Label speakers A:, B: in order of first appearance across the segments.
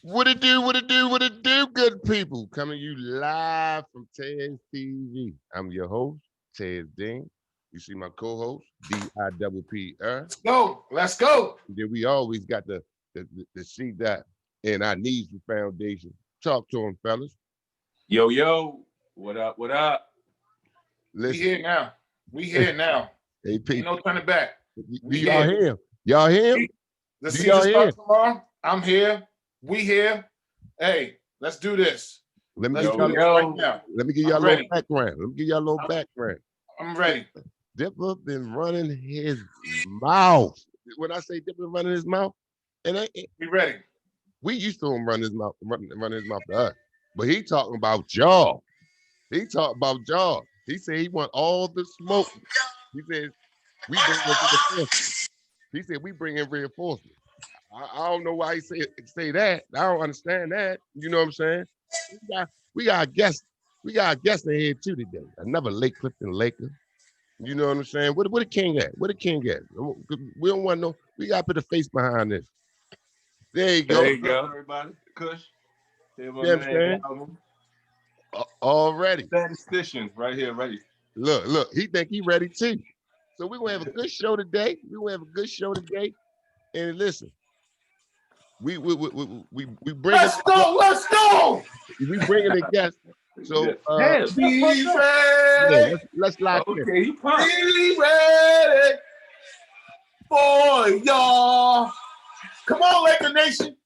A: What it do, what it do, what it do, good people. Coming to you live from Tez TV. I'm your host, Tez Dean. You see my co-host, D-I-P-P-R.
B: Let's go. Let's go.
A: Then we always got the C dot and our needs for foundation. Talk to them, fellas.
C: Yo, yo. What up, what up?
A: Listen.
B: We here now. We here now.
A: Hey,
B: Ain't no turning back.
A: Y'all hear him? Y'all hear him?
B: The season starts tomorrow. I'm here. We here. Hey, let's do this.
A: Let me
B: Let's
A: give
B: do
A: y'all
B: this right now.
A: Let me give y'all a little background. Let me give y'all a little background.
B: I'm ready.
A: Dipper been running his mouth. When I say Dipper running his mouth, and
B: we ready.
A: We used to him run his mouth, running his mouth to us, but he talking about y'all. He talking about y'all. He said he want all the smoke. He said we bring in reinforcements. He said we bring in reinforcements. I don't know why he say that. I don't understand that. You know what I'm saying? We got a guest. We got a guest in here too today. Another Lake Clifton Laker. You know what I'm saying? What the king at? What the king at? We don't want no. We got to put a face behind this. There you go.
C: There you go, everybody. Kush.
A: You know what I'm saying? Already.
C: Statistician right here, ready.
A: Look. He think he ready too. So we're gonna have a good show today. And listen, we bring.
B: Let's go.
A: We bringing a guest. So
B: be ready.
A: Let's lock in.
C: Okay, he pumped.
B: Be ready for y'all. Come on, Laker Nation.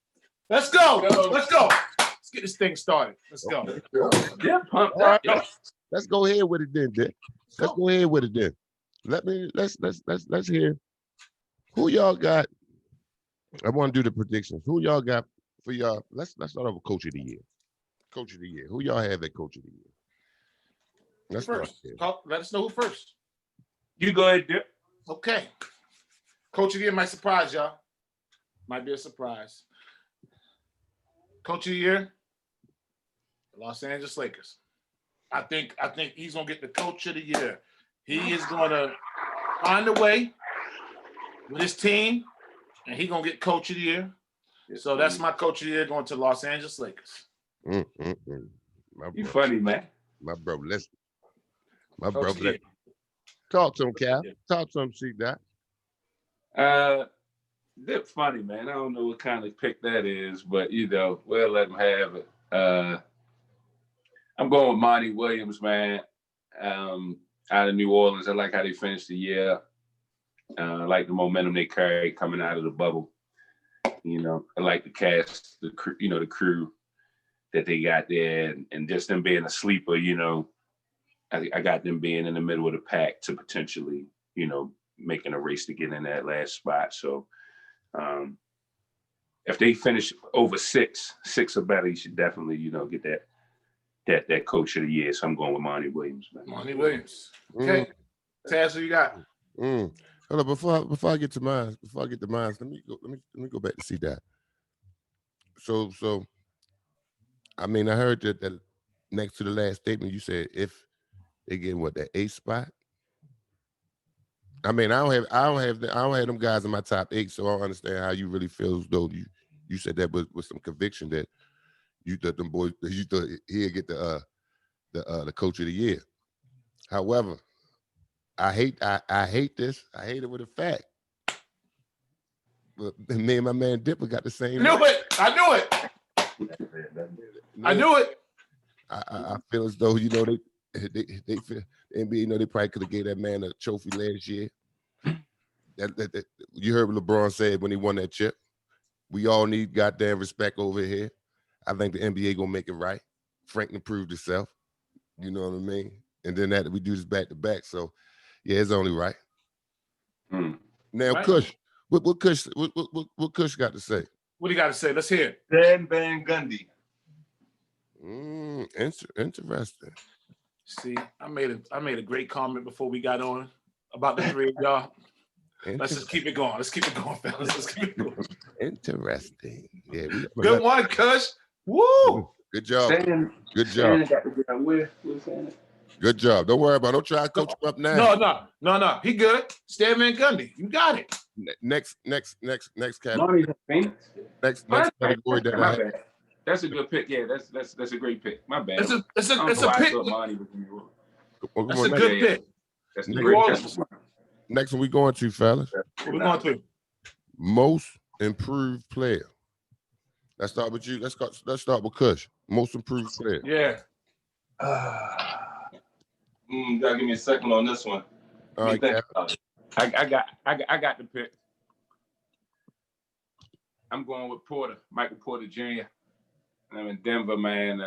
B: Let's go. Let's get this thing started. Let's go.
C: Yeah, pumped.
A: All right. Let's go ahead with it then, Dick. Let's go ahead with it then. Let's hear who y'all got. I want to do the predictions. Who y'all got for y'all? Let's start off with Coach of the Year. Coach of the Year. Who y'all have at Coach of the Year? Let's
B: first. Let us know who first.
C: You go ahead, Dip.
B: Okay. Coach of the Year might surprise y'all. Might be a surprise. Coach of the Year, Los Angeles Lakers. I think he's gonna get the Coach of the Year. He is gonna find a way with his team, and he's gonna get Coach of the Year. So that's my Coach of the Year going to Los Angeles Lakers.
C: You funny, man.
A: My bro, listen. My bro, listen. Talk to him, Cal. Talk to him, see that.
C: Dip funny, man. I don't know what kind of pick that is, but we'll let him have it. I'm going with Monty Williams, man. Out of New Orleans. I like how they finished the year. I like the momentum they carry coming out of the bubble. I like the cast, the crew that they got there, and just them being a sleeper. I got them being in the middle of the pack to potentially, making a race to get in that last spot. So, if they finish over six or better, you should definitely, get that Coach of the Year. So I'm going with Monty Williams, man.
B: Monty Williams. Okay. Taz, who you got?
A: Hold on, before I get to mine, let me go back to see that. So I mean, I heard that next to the last statement you said if they get that 8th spot. I mean, I don't have them guys in my top 8, so I don't understand how you really feel as though you said that with some conviction that you thought them boys you thought he'd get the Coach of the Year. However, I hate this. I hate it with a fact. But me and my man Dipper got the same.
B: I knew it.
A: I feel as though they feel the NBA. They probably could have gave that man a trophy last year. That you heard what LeBron said when he won that chip. We all need goddamn respect over here. I think the NBA gonna make it right. Franklin proved himself. You know what I mean? And then we do this back to back. So yeah, it's only right. Now, right. Kush, what Kush got to say?
B: What do you got to say? Let's hear it.
C: Dan Van Gundy.
A: Interesting.
B: See, I made a great comment before we got on about the three of y'all. Let's just keep it going. Let's keep it going, fellas. Let's keep it going.
A: Interesting. Yeah.
B: Good one, Kush. Woo!
A: Good job. Good job. Good job. Don't worry about it. Don't try to coach him up now.
B: No. He good. Stan Van Gundy. You got it.
A: Next category. Next category that
C: That's a good pick. Yeah, that's a great pick. My bad.
B: It's
C: I don't know
B: a
C: why I
B: pick.
C: thought Monty was New York.
A: Well, come
B: That's a
A: on,
B: good
C: Yeah.
B: pick.
C: That's the
A: New
C: great.
B: Orleans.
C: That's the
A: next one we going to, fellas.
B: What we going to?
A: Most improved player. Let's start with you. Let's start with Kush. Most improved player.
B: Yeah.
C: Gotta give me a second on this one.
A: All right, Cap.
C: I got the pick. I'm going with Porter, Michael Porter Jr. I'm in Denver, man.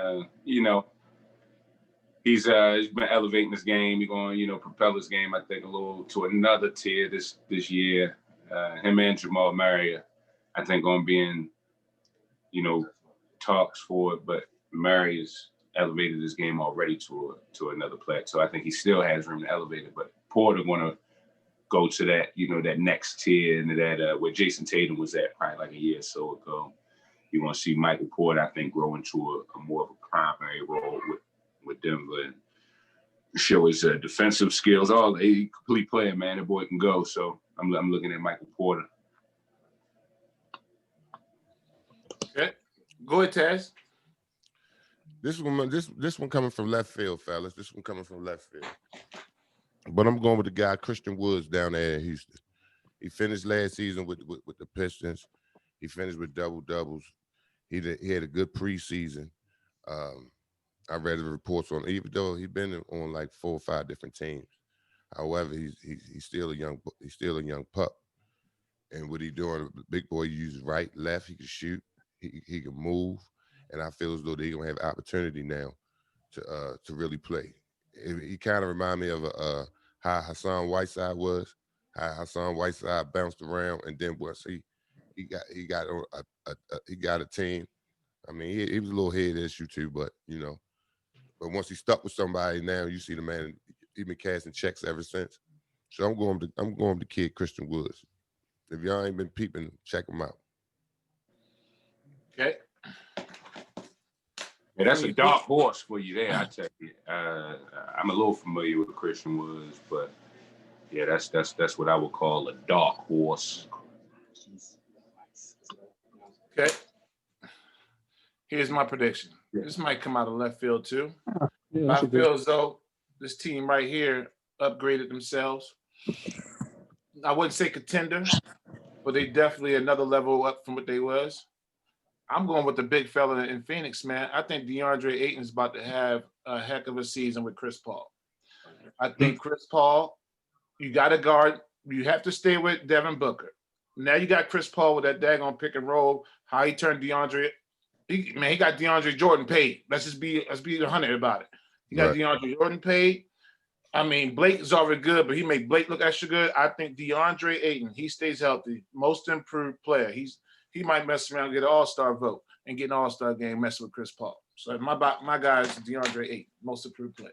C: He's been elevating his game. He's going, propel his game, I think, a little to another tier this year. Him and Jamal Murray, I think, going to be in, talks for it. But Murray has elevated his game already to another plateau. I think he still has room to elevate it. But Porter going to go to that, that next tier and that where Jason Tatum was at probably like a year or so ago. You're going to see Michael Porter, I think, grow into a more of a primary role with Denver and show his defensive skills. All a complete player, man. The boy can go. So I'm looking at Michael Porter.
B: Okay. Go ahead, Taz.
A: This one coming from left field, fellas. This one coming from left field. But I'm going with the guy Christian Woods down there in Houston. He finished last season with the Pistons. He finished with doubles. He had a good preseason. I read the reports on, even though he's been on like 4 or 5 different teams. However, he's still a young pup. And what he doing, big boy uses right, left. He can shoot. He can move. And I feel as though they're gonna have opportunity now to really play. He kind of remind me of how Hassan Whiteside was. How Hassan Whiteside bounced around, and then once he got a team. I mean, he was a little head issue too, but but once he stuck with somebody, now you see the man. He been casting checks ever since. So I'm going with the kid Christian Woods. If y'all ain't been peeping, check him out.
B: Okay.
C: Yeah, that's a dark horse for you there, I tell you. I'm a little familiar with Christian Woods, but yeah, that's what I would call a dark horse.
B: Okay. Here's my prediction. This might come out of left field too. I feel as though this team right here upgraded themselves. I wouldn't say contender, but they definitely another level up from what they was. I'm going with the big fella in Phoenix, man. I think DeAndre Ayton's about to have a heck of a season with Chris Paul. I think Chris Paul, you got to guard. You have to stay with Devin Booker. Now you got Chris Paul with that daggone pick and roll. How he turned DeAndre. He got DeAndre Jordan paid. Let's be 100 about it. He got DeAndre Jordan paid. I mean, Blake is already good, but he made Blake look extra good. I think DeAndre Ayton, he stays healthy, most improved player. He might mess around and get an all-star vote and get an all-star game messing with Chris Paul. So my guy is DeAndre Ayton, most improved player.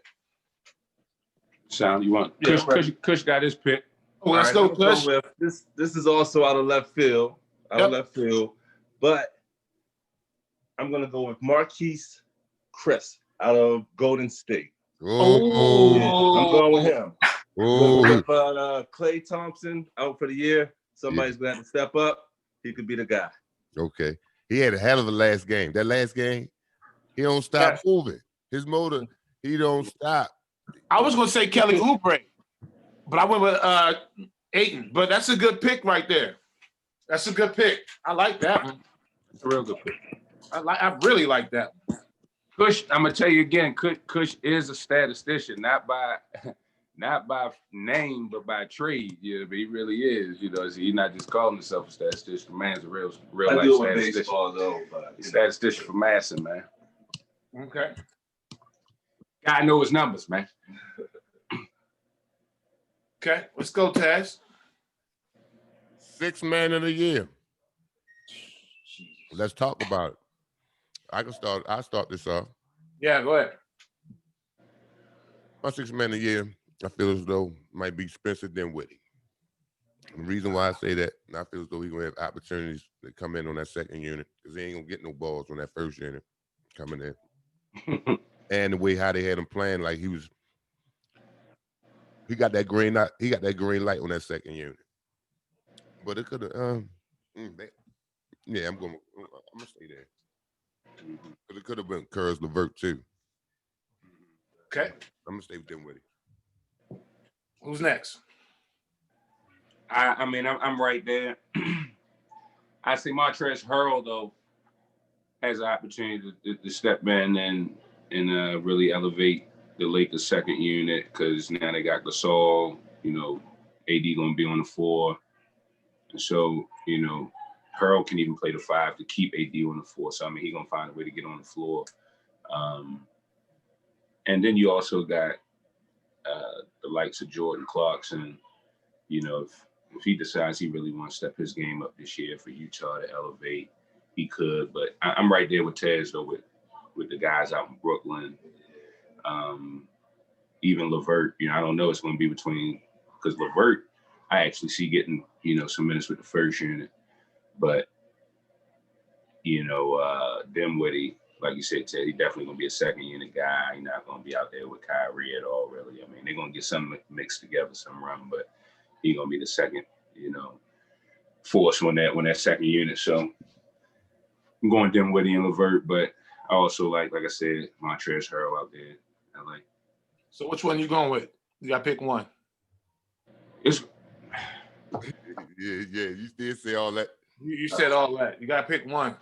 C: Sound you want?
D: Yeah,
C: Kush got his pick.
B: Oh, let's go, Kush.
D: This is also out of left field. But I'm gonna go with Marquise Chris out of Golden State.
A: Oh,
D: Yeah, I'm going with him.
A: Oh,
D: With Klay Thompson out for the year, somebody's gonna have to step up. He could be the guy.
A: Okay. He had a hell of a last game. That last game, he don't stop moving. His motor, he don't stop.
B: I was going to say Kelly Oubre, but I went with Ayton. But that's a good pick right there. That's a good pick. I like that one.
C: It's a real good pick.
B: I really like that one.
C: Kush, I'm gonna tell you again. Kush is a statistician, not by name, but by trade. Yeah, but he really is. He's not just calling himself a statistician. The man's a real life statistician.
D: Baseball though, but
C: statistician for Masson, man.
B: Okay.
C: Guy know his numbers, man.
B: Okay, let's go, Taz.
A: 6th man of the year. Let's talk about it. I'll start this off.
B: Yeah, go ahead.
A: My 6th man of the year, I feel as though might be Spencer Dinwiddie. And the reason why I say that, I feel as though he's gonna have opportunities to come in on that second unit because he ain't gonna get no balls on that first unit coming in. And the way how they had him playing, like he got that green light. He got that green light on that second unit. But it could have. Yeah, I'm gonna stay there. But it could have been Curtis LeVert too.
B: Okay.
A: I'm gonna stay with Dinwiddie.
B: Who's next?
C: I mean, I'm right there. I see Montrezl Harrell though has an opportunity to step in and really elevate the Lakers' second unit because now they got Gasol. AD gonna be on the floor, and so Harrell can even play the 5 to keep AD on the floor. So I mean, he's gonna find a way to get on the floor. And then you also got the likes of Jordan Clarkson. If he decides he really wants to step his game up this year for Utah to elevate, he could. But I'm right there with Tez though, with the guys out in Brooklyn. Even LeVert, I don't know. It's going to be between because LeVert, I actually see getting some minutes with the first unit, but Dinwiddie, like you said, Ted, he definitely going to be a second unit guy. He's not going to be out there with Kyrie at all, really. I mean, they're going to get some mixed together, some run, but he's going to be the second, force when that second unit. So I'm going Dinwiddie and LeVert, but I also like I said, Montrezl Harrell out there in LA.
B: So which one you going with? You got to pick one.
C: It's
A: Yeah. You still say all that.
B: You said all that. You got to pick one.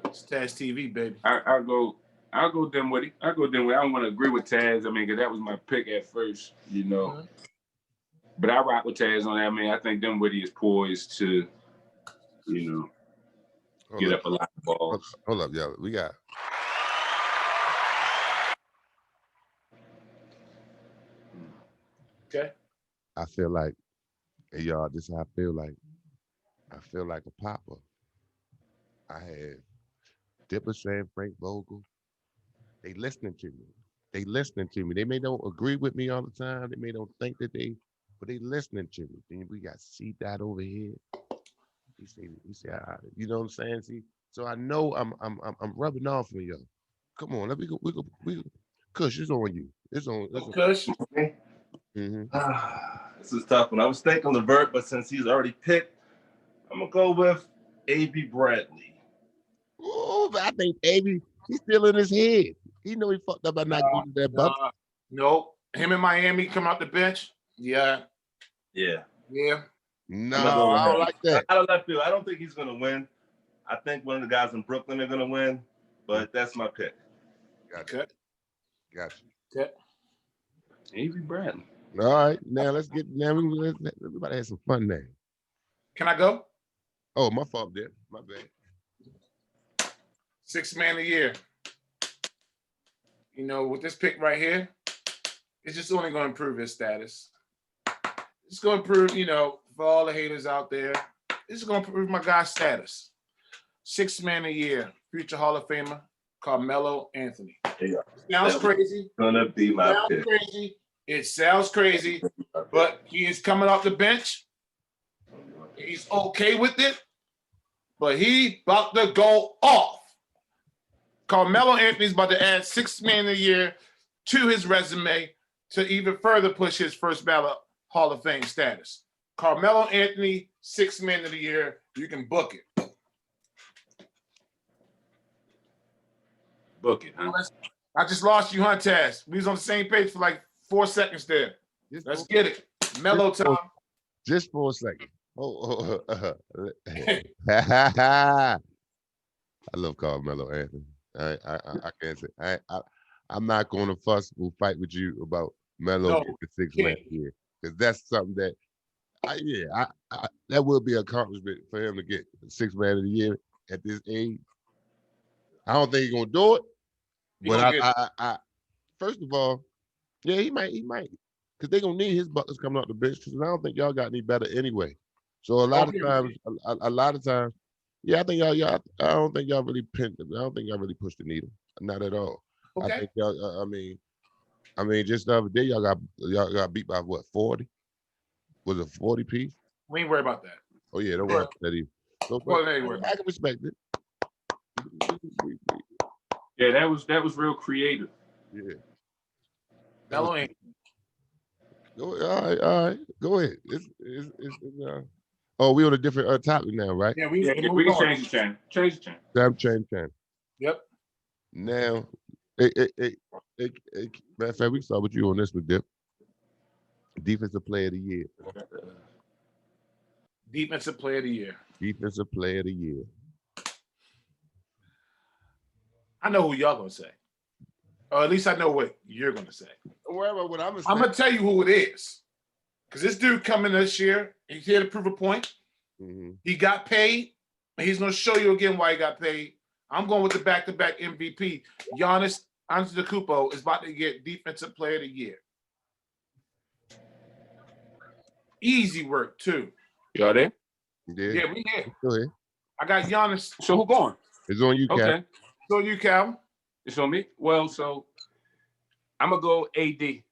B: It's Taz TV, baby.
C: I'll go Dinwiddie. I don't want to agree with Taz. I mean, because that was my pick at first,
B: Mm-hmm.
C: But I rock with Taz on that. I mean, I think Dinwiddie is poised to, get up a lot of balls.
A: Hold up, y'all. We got.
B: Okay.
A: I feel like, hey, y'all, this is how I feel like. I feel like a papa. I had Dipper saying Frank Vogel. They listening to me. They may don't agree with me all the time. They may don't think that but they listening to me. Then we got C Dot over here. He said, you know what I'm saying? See, so I know I'm rubbing off on y'all. Come on, we go. Kush, it's on you. It's on.
B: Kush.
A: Mm-hmm.
D: This is tough one. I was thinking LeVert, but since he's already picked, I'm gonna go with A.B. Bradley.
A: Oh, but I think AB, he's still in his head. He know he fucked up by not going to that Bucks.
B: Nope. Him in Miami come out the bench. Yeah.
D: Yeah.
A: No, I don't like that.
D: Out of left field, I don't think he's gonna win. I think one of the guys in Brooklyn are gonna win, but that's my pick.
A: Gotcha.
B: Okay.
C: A.B. Bradley.
A: All right, now let's everybody have some fun now.
B: Can I go?
A: Oh, my fault, there. My bad.
B: 6th man of the year. With this pick right here, it's just only going to improve his status. It's going to improve, for all the haters out there, it's going to improve my guy's status. 6th man of the year, future Hall of Famer, Carmelo Anthony. Sounds crazy.
D: Gonna be my pick.
B: Crazy. It sounds crazy, but he is coming off the bench. He's okay with it, but he about to go off. Carmelo Anthony's about to add 6th man of the year to his resume to even further push his first ballot Hall of Fame status. Carmelo Anthony, 6th man of the year. You can book it.
C: Book it, huh?
B: I just lost you, Taz. We was on the same page for like 4 seconds there. Let's get it. Mellow time.
A: Just for a second. I love Carmelo Anthony. I can't say I'm not going to fuss or fight with you about Melo getting the 6th man here because that's something that that will be an accomplishment for him to get the 6th man of the year at this age. I don't think he's gonna do it, but I first of all, yeah, he might because they're gonna need his buckets coming out the bench because I don't think y'all got any better anyway. So a lot of times. Yeah, I think y'all. I don't think y'all really pinned. I don't think y'all really pushed the needle. Not at all.
B: Okay.
A: I think y'all. I mean, just the other day y'all got beat by what 40? Was it 40 piece?
B: We ain't worry about that.
A: Oh yeah, don't worry about that either. So, I can respect it.
C: Yeah, that was real creative.
A: Yeah.
B: Mellow ain't.
A: All right. Go ahead. Oh, we on a different topic now, right?
B: Yeah, we
C: can change the channel. Change the channel.
A: Change.
B: Yep.
A: Now, matter of fact, we can start with you on this one, Dip. Defensive player of the year.
B: Defensive player of the year.
A: Defensive player of the year.
B: I know who y'all gonna say, or at least I know what you're gonna say.
A: Whatever, what I'm
B: I'm gonna tell you who it is, because this dude coming this year, he's here to prove a point.
A: Mm-hmm.
B: He got paid, and he's gonna show you again why he got paid. I'm going with the back-to-back MVP. Giannis Antetokounmpo is about to get Defensive Player of the Year. Easy work too.
C: Y'all there?
B: Yeah, we here.
A: Go ahead.
B: I got Giannis.
C: So who going?
A: It's on you, Cap.
C: Okay.
B: So you, Calvin.
C: It's on me. Well, so I'm gonna go AD.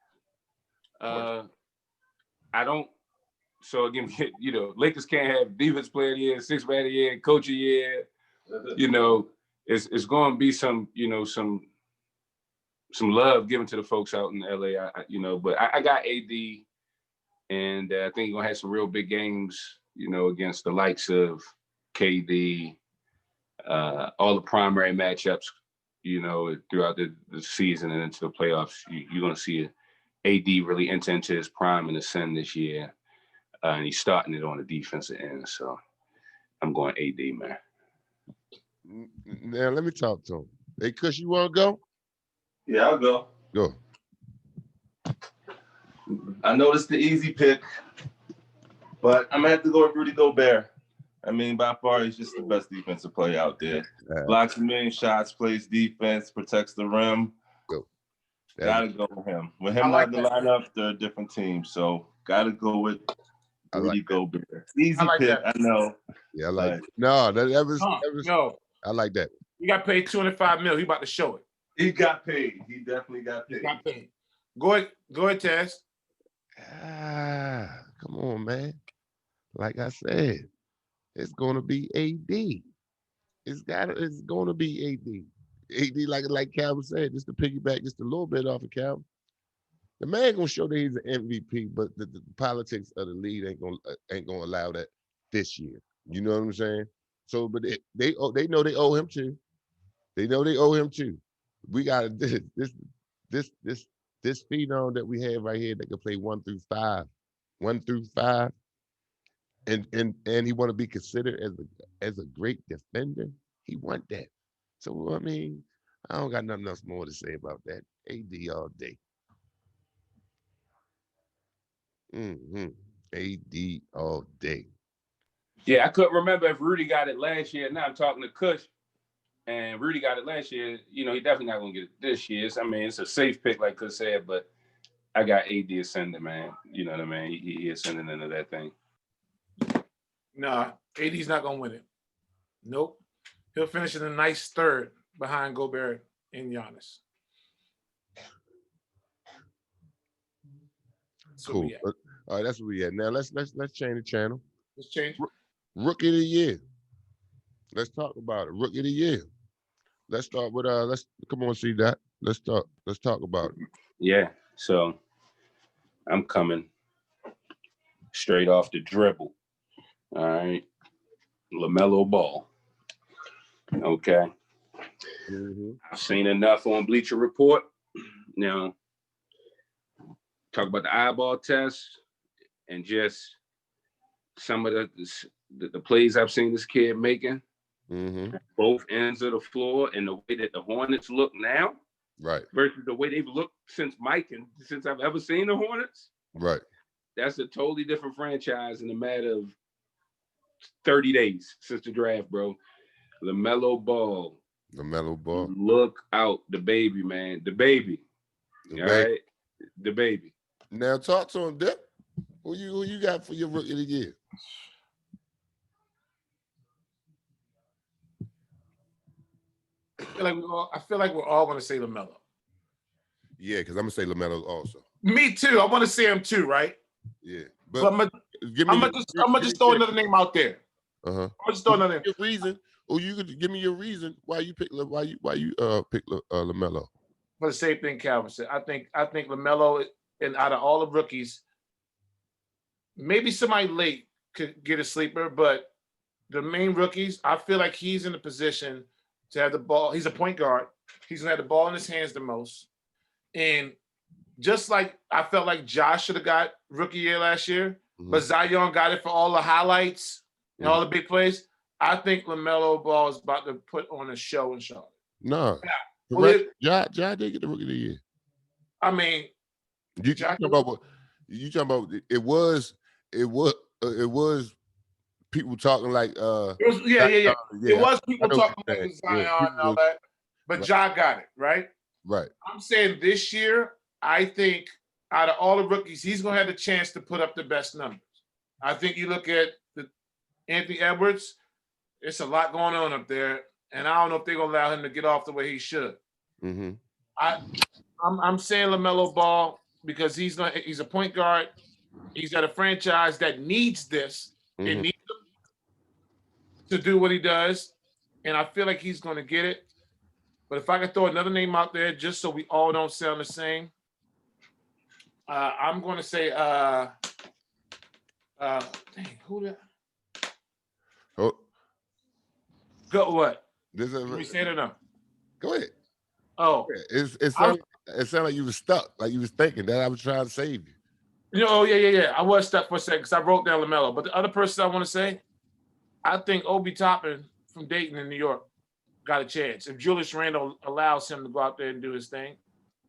C: I don't. So again, Lakers can't have defense player of the year, sixth man of the year, coach of the year. It's going to be some love given to the folks out in LA. But I got AD, and I think he's gonna have some real big games. Against the likes of KD, all the primary matchups. Throughout the season and into the playoffs, you're going to see AD really enter into his prime and ascend this year. And he's starting it on the defensive end. So I'm going AD, man.
A: Now, let me talk to him. Hey, Kush, you want to go?
D: Yeah, I'll go.
A: Go.
D: I know it's the easy pick, but I'm going to have to go with Rudy Gobert. I mean, by far, he's just the best defensive player out there. Blocks a million shots, plays defense, protects the rim. Gotta go with him. With him not in the lineup, they're a different team. So gotta go with Rudy Gobert. Easy pick, I know.
A: Yeah, I like it. No, that was
B: no.
A: I like that.
B: He got paid $205 million. He about to show it.
D: He got paid. He definitely got paid.
B: Go ahead, Taz.
A: Come on, man. Like I said, it's gonna be AD. It's gonna be AD. AD, like Calvin said, just to piggyback just a little bit off of Calvin. The man gonna show that he's an MVP, but the politics of the league ain't gonna allow that this year. You know what I'm saying? So, but they know they owe him too. They know they owe him too. We got this phenom that we have right here that can play 1 through 5, and he want to be considered as a great defender. He want that. So I mean, I don't got nothing else more to say about that. AD all day. AD all day.
C: Yeah, I couldn't remember if Rudy got it last year. Now I'm talking to Kush, and Rudy got it last year. He definitely not gonna get it this year. It's a safe pick, like Kush said, but I got AD ascending, man. You know what I mean? He ascending into that thing.
B: Nah, AD's not gonna win it. Nope. He'll finish in a nice third behind Gobert and Giannis.
A: Cool. All right, that's where we at. Now let's change the channel.
B: Let's change.
A: Rookie of the year. Let's talk about it. Rookie of the year. Let's start with let's come on, see that. Let's talk about it.
C: Yeah. So I'm coming straight off the dribble. All right. LaMelo Ball. Okay.
A: Mm-hmm.
C: I've seen enough on Bleacher Report. Now, talk about the eyeball test and just some of the plays I've seen this kid making.
A: Mm-hmm.
C: Both ends of the floor and the way that the Hornets look now.
A: Right.
C: Versus the way they've looked since Mike and since I've ever seen the Hornets.
A: Right.
C: That's a totally different franchise in a matter of 30 days since the draft, bro. LaMelo Ball. Look out. The baby, man. The baby. Right? The baby.
A: Now talk to him, Dip. Who you got for your rookie of the year?
B: I feel like we're all going to say LaMelo.
A: Yeah, because I'm gonna say LaMelo also.
B: Me too. I want to say him too, right?
A: Yeah,
B: but I'm gonna just throw another name out there. I'm gonna just throw another name.
A: Your reason? Oh, you could give me your reason why you pick LaMelo.
B: For the same thing Calvin said. I think LaMelo, and out of all the rookies, maybe somebody late could get a sleeper, but the main rookies, I feel like he's in a position to have the ball. He's a point guard. He's gonna have the ball in his hands the most. And just like I felt like Josh should have got rookie year last year, but Zion got it for all the highlights and all the big plays. I think LaMelo Ball is about to put on a show in Charlotte.
A: No.
B: Well,
A: Ja did get the rookie of the year.
B: I mean,
A: you talking about what? You talking about? It was people talking like
B: it was, yeah. It was people talking like Zion and all that, but Ja got it right.
A: Right.
B: I'm saying this year, I think out of all the rookies, he's gonna have the chance to put up the best numbers. I think you look at Anthony Edwards. It's a lot going on up there, and I don't know if they're gonna allow him to get off the way he should.
A: Mm-hmm.
B: I'm saying LaMelo Ball because he's a point guard. He's got a franchise that needs this. It needs him to do what he does, and I feel like he's gonna get it. But if I could throw another name out there, just so we all don't sound the same, I'm gonna say who did?
A: Oh.
B: Go what?
A: Let
B: me say it or no?
A: Go ahead.
B: Oh,
A: it sounded like you was stuck, like you was thinking that I was trying to save you.
B: Yeah. I was stuck for a second because I wrote down LaMelo. But the other person I want to say, I think Obi Toppin from Dayton in New York got a chance if Julius Randle allows him to go out there and do his thing.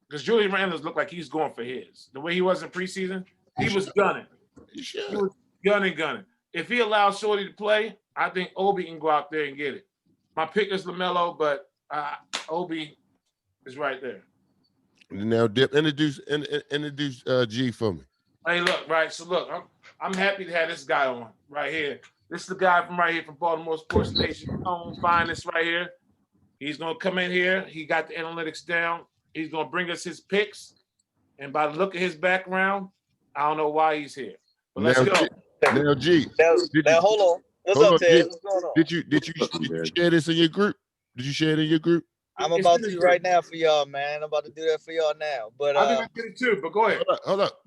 B: Because Julius Randle looked like he's going for his. The way he was in preseason, he was gunning. He was gunning. If he allows Shorty to play, I think Obi can go out there and get it. My pick is LaMelo, but Obi is right there.
A: Now, Dip, introduce G for me.
B: Hey, look, right. So look, I'm happy to have this guy on right here. This is the guy from right here from Baltimore Sports Nation. Finest right here. He's gonna come in here. He got the analytics down. He's gonna bring us his picks. And by the look at his background, I don't know why he's here. But let's go.
A: Now, G.
E: Now hold on. What's up, Ted? What's going on?
A: Did you share this in your group? Did you share it in your group?
E: I'm about to right now for y'all, man. I'm about to do that for y'all now. But
B: I think I did it too. But go ahead.
A: Hold up.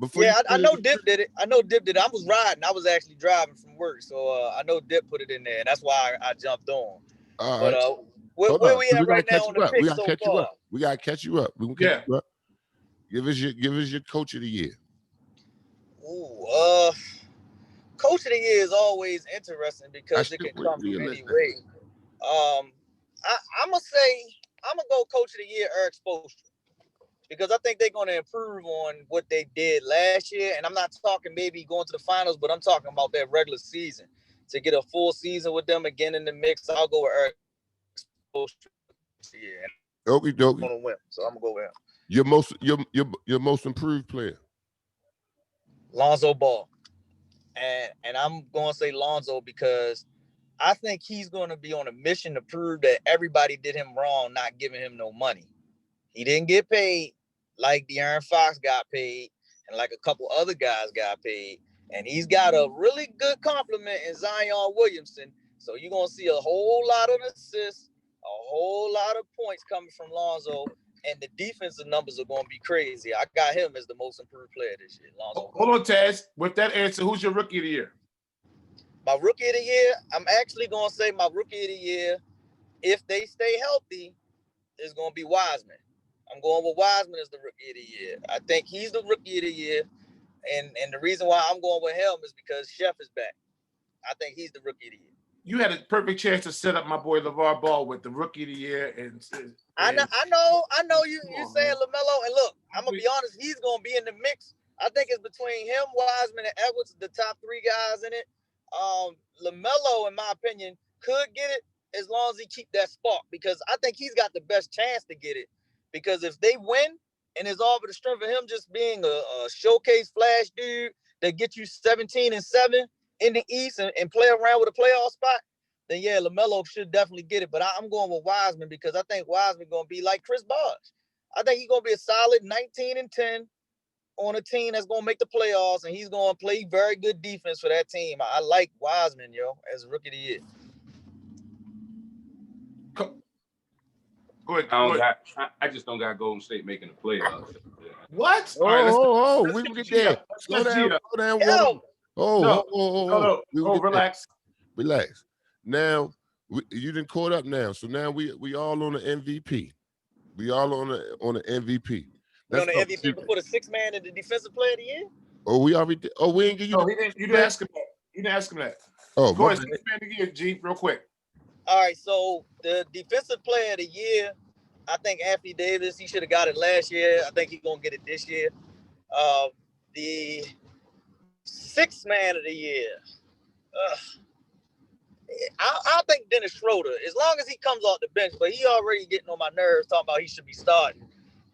E: I know Dip did it. I was riding. I was actually driving from work, so I know Dip put it in there, and that's why I jumped on.
A: All
E: but
A: right.
E: Where we at right now on the pick so far?
A: We gotta catch you up. We can catch you up. Give us your coach of the year.
E: Ooh, coach of the year is always interesting because it can come from any way. I'm gonna go coach of the year, Eric Spoelstra, because I think they're gonna improve on what they did last year. And I'm not talking maybe going to the finals, but I'm talking about their regular season. To get a full season with them again in the mix, I'll go with Eric Spoelstra. Yeah.
A: Okie dokie.
E: Gonna win, so I'm gonna go with him.
A: Your most improved player.
E: Lonzo Ball. And I'm gonna say Lonzo because I think he's going to be on a mission to prove that everybody did him wrong, not giving him no money. He didn't get paid like De'Aaron Fox got paid and like a couple other guys got paid. And he's got a really good compliment in Zion Williamson. So you're going to see a whole lot of assists, a whole lot of points coming from Lonzo. And the defensive numbers are going to be crazy. I got him as the most improved player this year, Lonzo.
B: Hold on, Taz. With that answer, who's your rookie of the year?
E: My rookie of the year, I'm actually going to say my rookie of the year, if they stay healthy, is going to be Wiseman. I'm going with Wiseman as the rookie of the year. I think he's the rookie of the year. And the reason why I'm going with him is because Chef is back. I think he's the rookie of the year.
B: You had a perfect chance to set up my boy LeVar Ball with the rookie of the year. And
E: I know you saying LaMelo. And look, I'm going to be honest, he's going to be in the mix. I think it's between him, Wiseman, and Edwards, the top three guys in it. LaMelo, in my opinion, could get it as long as he keep that spark, because I think he's got the best chance to get it. Because if they win, and it's all for the strength of him just being a showcase flash dude that get you 17-7 in the East and play around with a playoff spot, then yeah, LaMelo should definitely get it. But I'm going with Wiseman because I think Wiseman going to be like Chris Bosh. I think he's going to be a solid 19-10 on a team that's going to make the playoffs, and he's going to play very good defense for that team. I like Wiseman, as a rookie of the year.
B: Go ahead.
C: I just don't got Golden State making the playoffs.
B: What?
A: We will get there. Slow down.
B: Relax.
A: Relax. Now, You done caught up now. So now we all on the MVP. We all on the MVP.
E: We on the MVP before the sixth man and the defensive player of the year?
A: Oh, we already did. Oh, we ain't give you
B: No, you didn't ask him that. You didn't ask him that.
A: Oh,
B: go ahead, sixth man of the year, G, real quick.
E: All right, so the defensive player of the year, I think Anthony Davis, he should have got it last year. I think he's gonna get it this year. The sixth man of the year. I think Dennis Schroeder, as long as he comes off the bench, but he already getting on my nerves talking about he should be starting.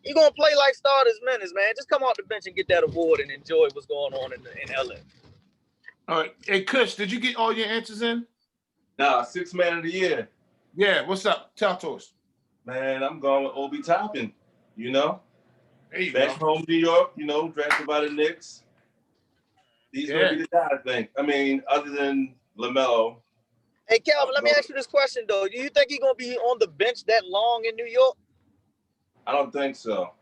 E: You're going to play like starters minutes, man. Just come off the bench and get that award and enjoy what's going on in LA.
B: All right. Hey, Kush, did you get all your answers in?
D: Nah, sixth man of the year.
B: Yeah, what's up? Talk to us.
D: Man, I'm going with Obi Toppin, you know?
B: There you
D: Back
B: go.
D: home New York, you know, drafted by the Knicks. He's going to be the guy, I think. I mean, other than LaMelo.
E: Hey, Calvin, let me ask you this question, though. Do you think he's going to be on the bench that long in New York?
D: I don't think so.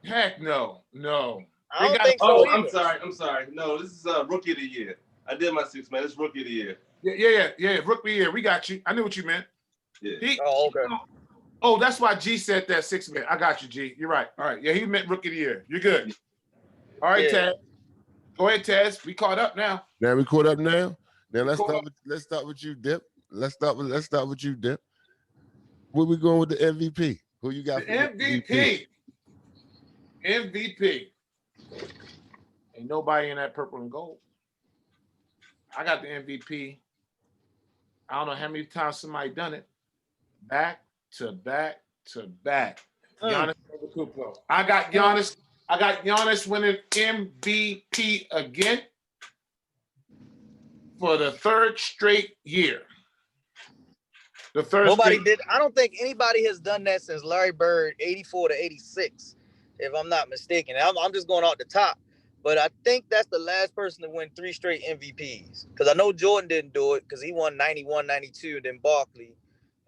B: Heck no. No.
E: I don't think so either.
D: I'm sorry. No, this is Rookie of the Year. I did my sixth man. It's Rookie of the Year.
B: Yeah. Rookie of the Year. We got you. I knew what you meant.
D: Yeah.
E: Okay.
B: Oh, that's why G said that sixth man. I got you, G. You're right. All right. Yeah, he meant Rookie of the Year. You're good. All right, Taz. Go ahead, Taz. We caught up now.
A: Now we caught up now. Now let's start with you, Dip. Let's start with you, Dip. Where we going with the MVP? Who you got?
B: The MVP. MVP. Ain't nobody in that purple and gold. I got the MVP. I don't know how many times somebody done it. Back to back to back. Giannis Antetokounmpo. I got Giannis winning MVP again for the third straight year.
E: I don't think anybody has done that since Larry Bird, 84 to 86, if I'm not mistaken. I'm just going off the top. But I think that's the last person to win 3 straight MVPs. Because I know Jordan didn't do it because he won 91, 92, then Barkley.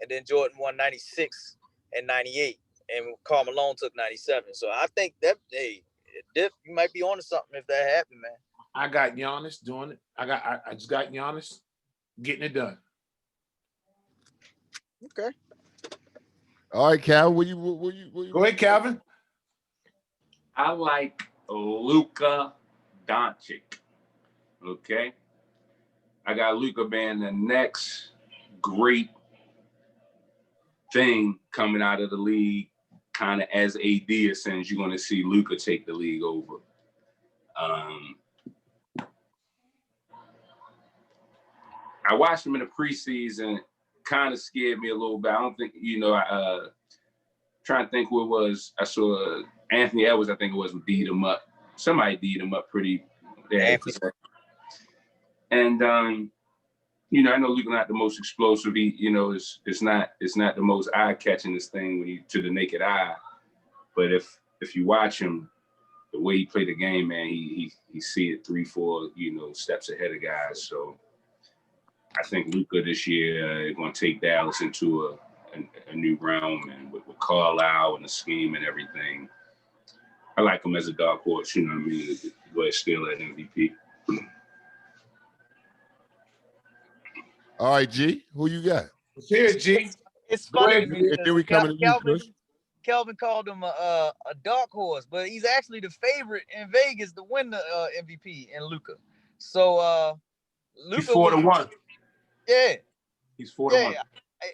E: And then Jordan won 96 and 98. And Karl Malone took 97. So I think that, Dip, you might be on to something if that happened, man.
B: I got Giannis doing it. I just got Giannis getting it done.
E: Okay.
A: All right, Calvin. Will you
B: go ahead, Calvin?
C: I like Luka Doncic. Okay. I got Luka being the next great thing coming out of the league, kind of as AD ascends. You're going to see Luka take the league over. I watched him in the preseason. Kind of scared me a little bit. I don't think, trying to think who it was. I saw Anthony Edwards, I think it was, beat him up. Somebody beat him up pretty bad. And, I know Luka not the most explosive. It's not the most eye-catching this thing to the naked eye. But if you watch him, the way he played the game, man, he see it 3-4, steps ahead of guys. So I think Luka this year is going to take Dallas into a new realm, and with Carlisle and the scheme and everything. I like him as a dark horse, you know what I mean? Go ahead, steal that MVP.
A: All right, G, who you got?
B: Here, G.
E: It's funny to me.
A: Then we coming to you, Chris.
E: Kelvin called him a dark horse, but he's actually the favorite in Vegas to win the MVP in Luka. So Luka,
C: he's 4-1.
E: Yeah.
C: He's 4-1.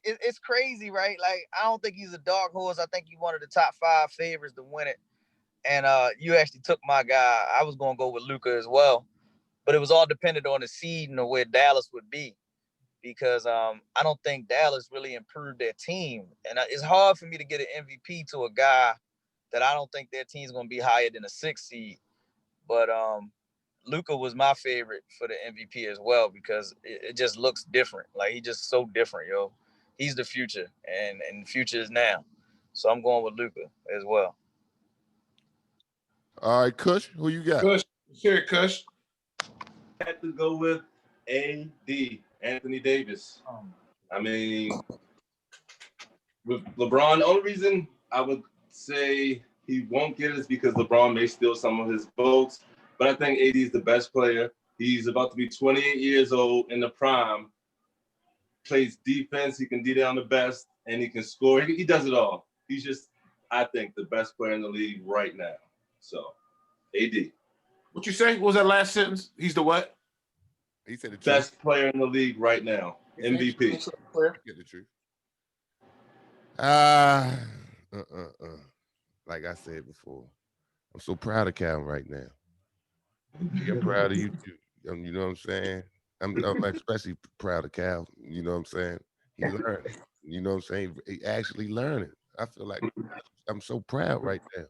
E: It's crazy, right? Like, I don't think he's a dark horse. I think he's one of the top 5 favorites to win it. And you actually took my guy. I was going to go with Luka as well. But it was all dependent on the seed and where Dallas would be. Because I don't think Dallas really improved their team. And it's hard for me to get an MVP to a guy that I don't think their team's going to be higher than a 6 seed. But Luka was my favorite for the MVP as well because it just looks different. Like, he's just so different, yo. He's the future, and the future is now. So I'm going with Luka as well.
A: All right, Kush, who you got?
B: Kush. Here, Kush.
D: I had to go with AD, Anthony Davis. I mean, with LeBron, the only reason I would say he won't get it is because LeBron may steal some of his votes. But I think AD is the best player. He's about to be 28 years old in the prime. plays defense. He can D down the best, and he can score. He does it all. He's just, I think, the best player in the league right now. So, AD.
B: What you say? What was that last sentence? He's the what?
A: He said the truth.
D: Best player in the league right now. MVP.
A: Get the truth. Like I said before, I'm so proud of Cal right now. I'm proud of you too. You know what I'm saying? I'm especially proud of Cal. You know what I'm saying? He learned. You know what I'm saying? He actually learning. I feel like I'm so proud right now.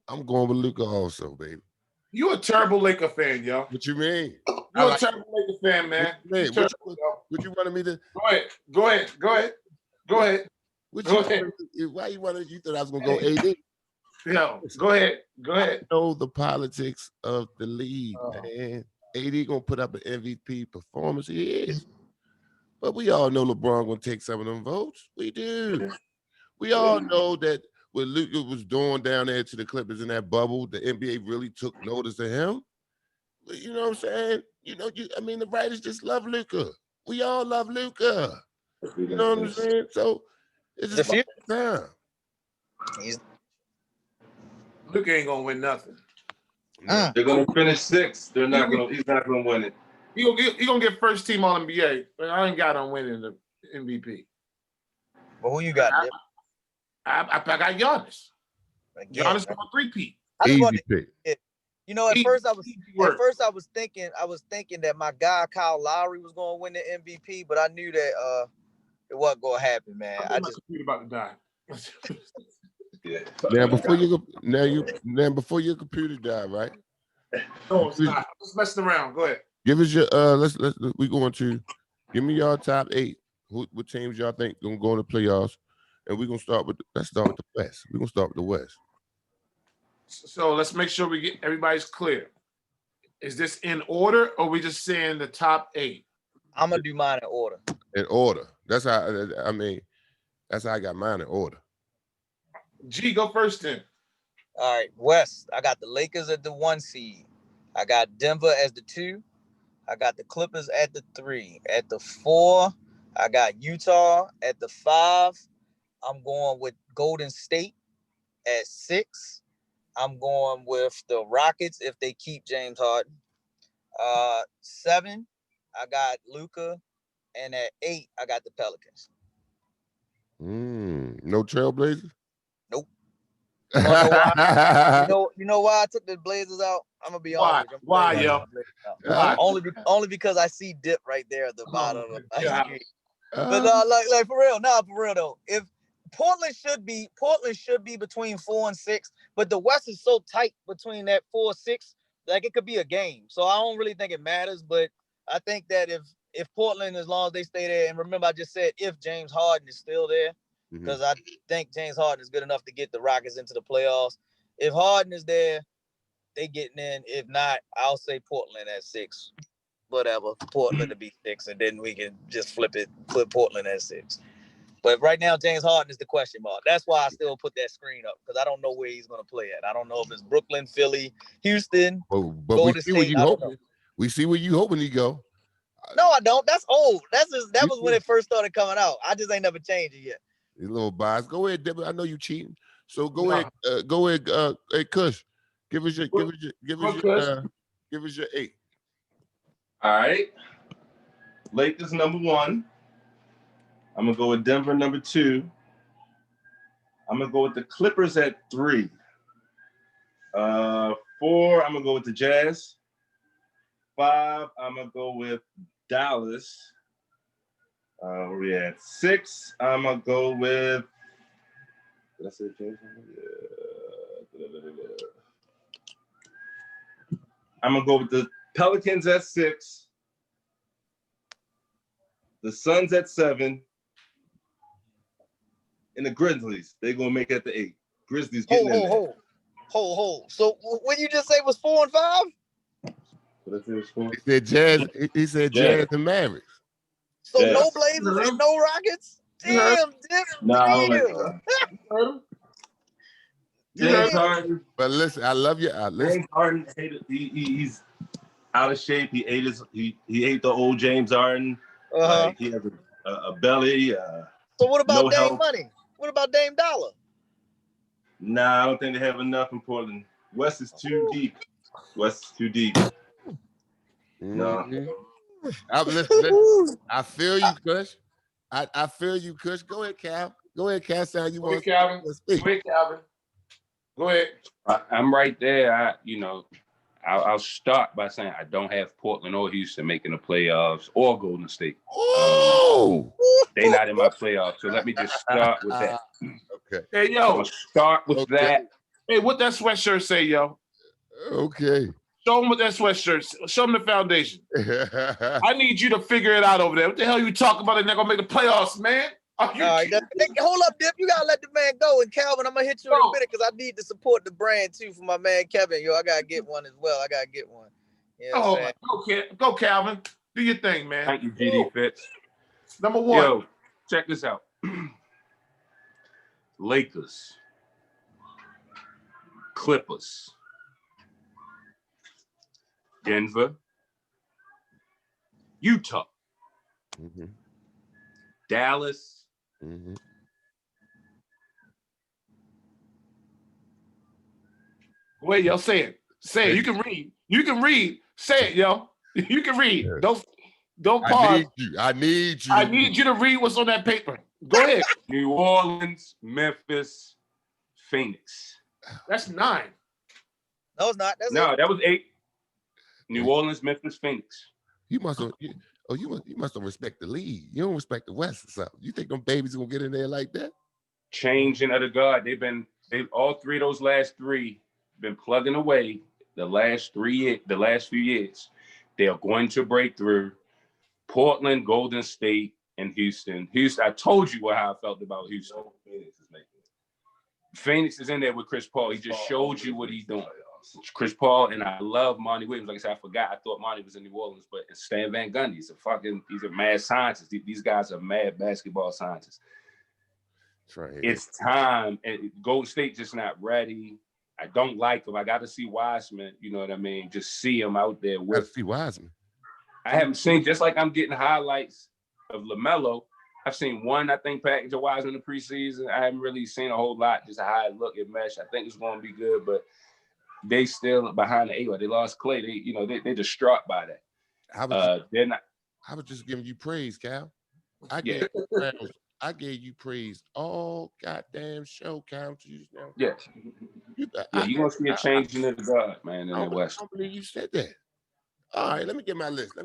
A: I'm going with Luka also, baby.
B: You a terrible Laker fan, yo.
A: What you mean?
B: You're a terrible Laker fan, man.
A: What you wanted me to?
B: Go ahead.
A: Why you wanted? You thought I was gonna go AD?
B: Yo, go ahead.
A: I know the politics of the league, man. AD gonna put up an MVP performance. He is, but we all know LeBron gonna take some of them votes. We do. We all know that what Luka was doing down there to the Clippers in that bubble, the NBA really took notice of him. You know what I'm saying? The writers just love Luka. We all love Luka. You know what I'm saying? So it's just about time.
B: Luka ain't gonna win nothing.
D: They're gonna finish 6th. He's not gonna win it.
B: He gonna get first team All NBA, but I ain't got him winning the MVP.
E: But who you got?
B: I got Giannis. Giannis going 3-peat.
A: Easy pick.
E: You know, at first I was thinking that my guy Kyle Lowry was going to win the MVP, but I knew that it wasn't going to happen, man.
B: I just computer about to die.
D: Yeah.
A: Now before your computer die, right?
B: No, it's not. I'm just messing around. Go ahead.
A: Give us your we going to give me y'all top 8. What teams y'all think gonna go in the playoffs? And we're gonna start with the West. We're gonna start with the West.
B: So let's make sure we get everybody's clear. Is this in order, or we just saying the top 8?
E: I'm gonna do mine in order.
A: In order. That's how that's how I got mine in order.
B: G, go first then.
E: All right, West. I got the Lakers at the 1 seed. I got Denver as the 2. I got the Clippers at the 3. At the 4, I got Utah. At the 5, I'm going with Golden State. At 6, I'm going with the Rockets if they keep James Harden. 7, I got Luka. And at 8, I got the Pelicans.
A: No Trailblazers?
E: Nope. You know why? you know why I took the Blazers out? I'm gonna be honest.
B: Why, yo?
E: Why? Only because I see Dip right there at the bottom of the street. But like for real though. If Portland should be between 4 and 6, but the West is so tight between that 4-6, like it could be a game. So I don't really think it matters. But I think that if Portland, as long as they stay there, and remember I just said if James Harden is still there, because I think James Harden is good enough to get the Rockets into the playoffs. If Harden is there, they getting in. If not, I'll say Portland at 6. Whatever, Portland to be 6, and then we can just put Portland at 6. But right now, James Harden is the question mark. That's why I still put that screen up, because I don't know where he's going to play at. I don't know if it's Brooklyn, Philly, Houston, Golden State.
A: We see where you hoping he go.
E: No, I don't. That's old. That was when it first started coming out. I just ain't never changed it yet.
A: You little bias. Go ahead, Deborah. I know you cheating. So go ahead. Hey, Kush. Give us your 8.
D: All right. Lakers number 1. I'm gonna go with Denver number 2. I'm gonna go with the Clippers at 3. 4, I'm gonna go with the Jazz. 5, I'm gonna go with Dallas. Where we at? 6, I'm gonna go with. Did I say James? Yeah. I'm gonna go with the Pelicans at 6. The Suns at 7. And the Grizzlies, they're gonna make it at the 8. Grizzlies getting in there.
E: So what you just say was 4 and 5?
D: What did I say was 4?
A: He said Jazz. He said Jazz and Mavericks.
E: So no Blazers and no Rockets. Damn,
D: James Harden.
A: But listen, I love you.
D: James Harden he's out of shape. He ate the old James Harden. Like, he a belly.
E: So what about
D: No
E: Dame
D: help.
E: Money? What about Dame Dollar?
D: Nah, I don't think they have enough in Portland. West is too deep. West is too deep. No.
A: Listen, I feel you, Kush. I feel you, Kush. Go ahead, Cal. Go ahead, Cal. Sound you
B: Go
A: want
B: ahead, Calvin.
A: to speak?
B: Go ahead, Calvin. Go ahead.
C: I'm right there. I'll start by saying I don't have Portland or Houston making the playoffs or Golden State. They not in my playoffs. So let me just start with that.
A: Okay.
B: Hey,
C: I'm
B: yo.
C: gonna start with that.
B: Hey, what that sweatshirt say, yo?
A: Okay.
B: Show them what that sweatshirt. Show them the foundation. I need you to figure it out over there. What the hell you talking about? They're not gonna make the playoffs, man. Are you
E: Hold up, Dip. You gotta let the man go. And Calvin, I'm gonna hit you in a minute because I need to support the brand too for my man Kevin. Yo, I gotta get one as well. I gotta get one. You know what I'm saying?
B: Go, Calvin. Do your thing, man.
C: Thank you, GD Fitz.
B: Number one.
C: Yo, check this out. Lakers, Clippers, Denver, Utah, Dallas,
B: Wait, yo, say it. Say it. You can read. You can read. Say it, yo. You can read. Don't pause.
A: I need you.
B: I need you to read what's on that paper. Go ahead.
C: New Orleans, Memphis, Phoenix.
B: That's 9.
E: No, it's not. That's
C: No, that was 8. New Orleans, Memphis, Phoenix.
A: You must have respect the league. You don't respect the West or something. You think them babies gonna get in there like that?
C: Changing of the guard. They've all 3 of those last 3 been plugging away the last few years. They are going to break through. Portland, Golden State, and Houston. I told you how I felt about Houston. Phoenix is in there with Chris Paul. He just showed you what he's doing. Chris Paul, and I love Monty Williams. Like I said, I forgot. I thought Monty was in New Orleans, but it's Stan Van Gundy. He's a mad scientist. These guys are mad basketball scientists.
A: Right.
C: It's time. And Golden State just not ready. I don't like him. I got to see Wiseman. You know what I mean? Just see him out there with.
A: Got to see Wiseman.
C: I haven't seen, just like I'm getting highlights of LaMelo. I've seen one, I think, package of Wiseman in the preseason. I haven't really seen a whole lot, just how it look at mesh. I think it's going to be good, but they still behind the 8. They lost Clay. They're distraught by that. They're not.
A: I was just giving you praise, Cal. I gave you praise all goddamn show, Cal.
C: Yes. You're going to see a change in the guard, man, in the West.
A: I don't believe you said that. All right, let me get my list.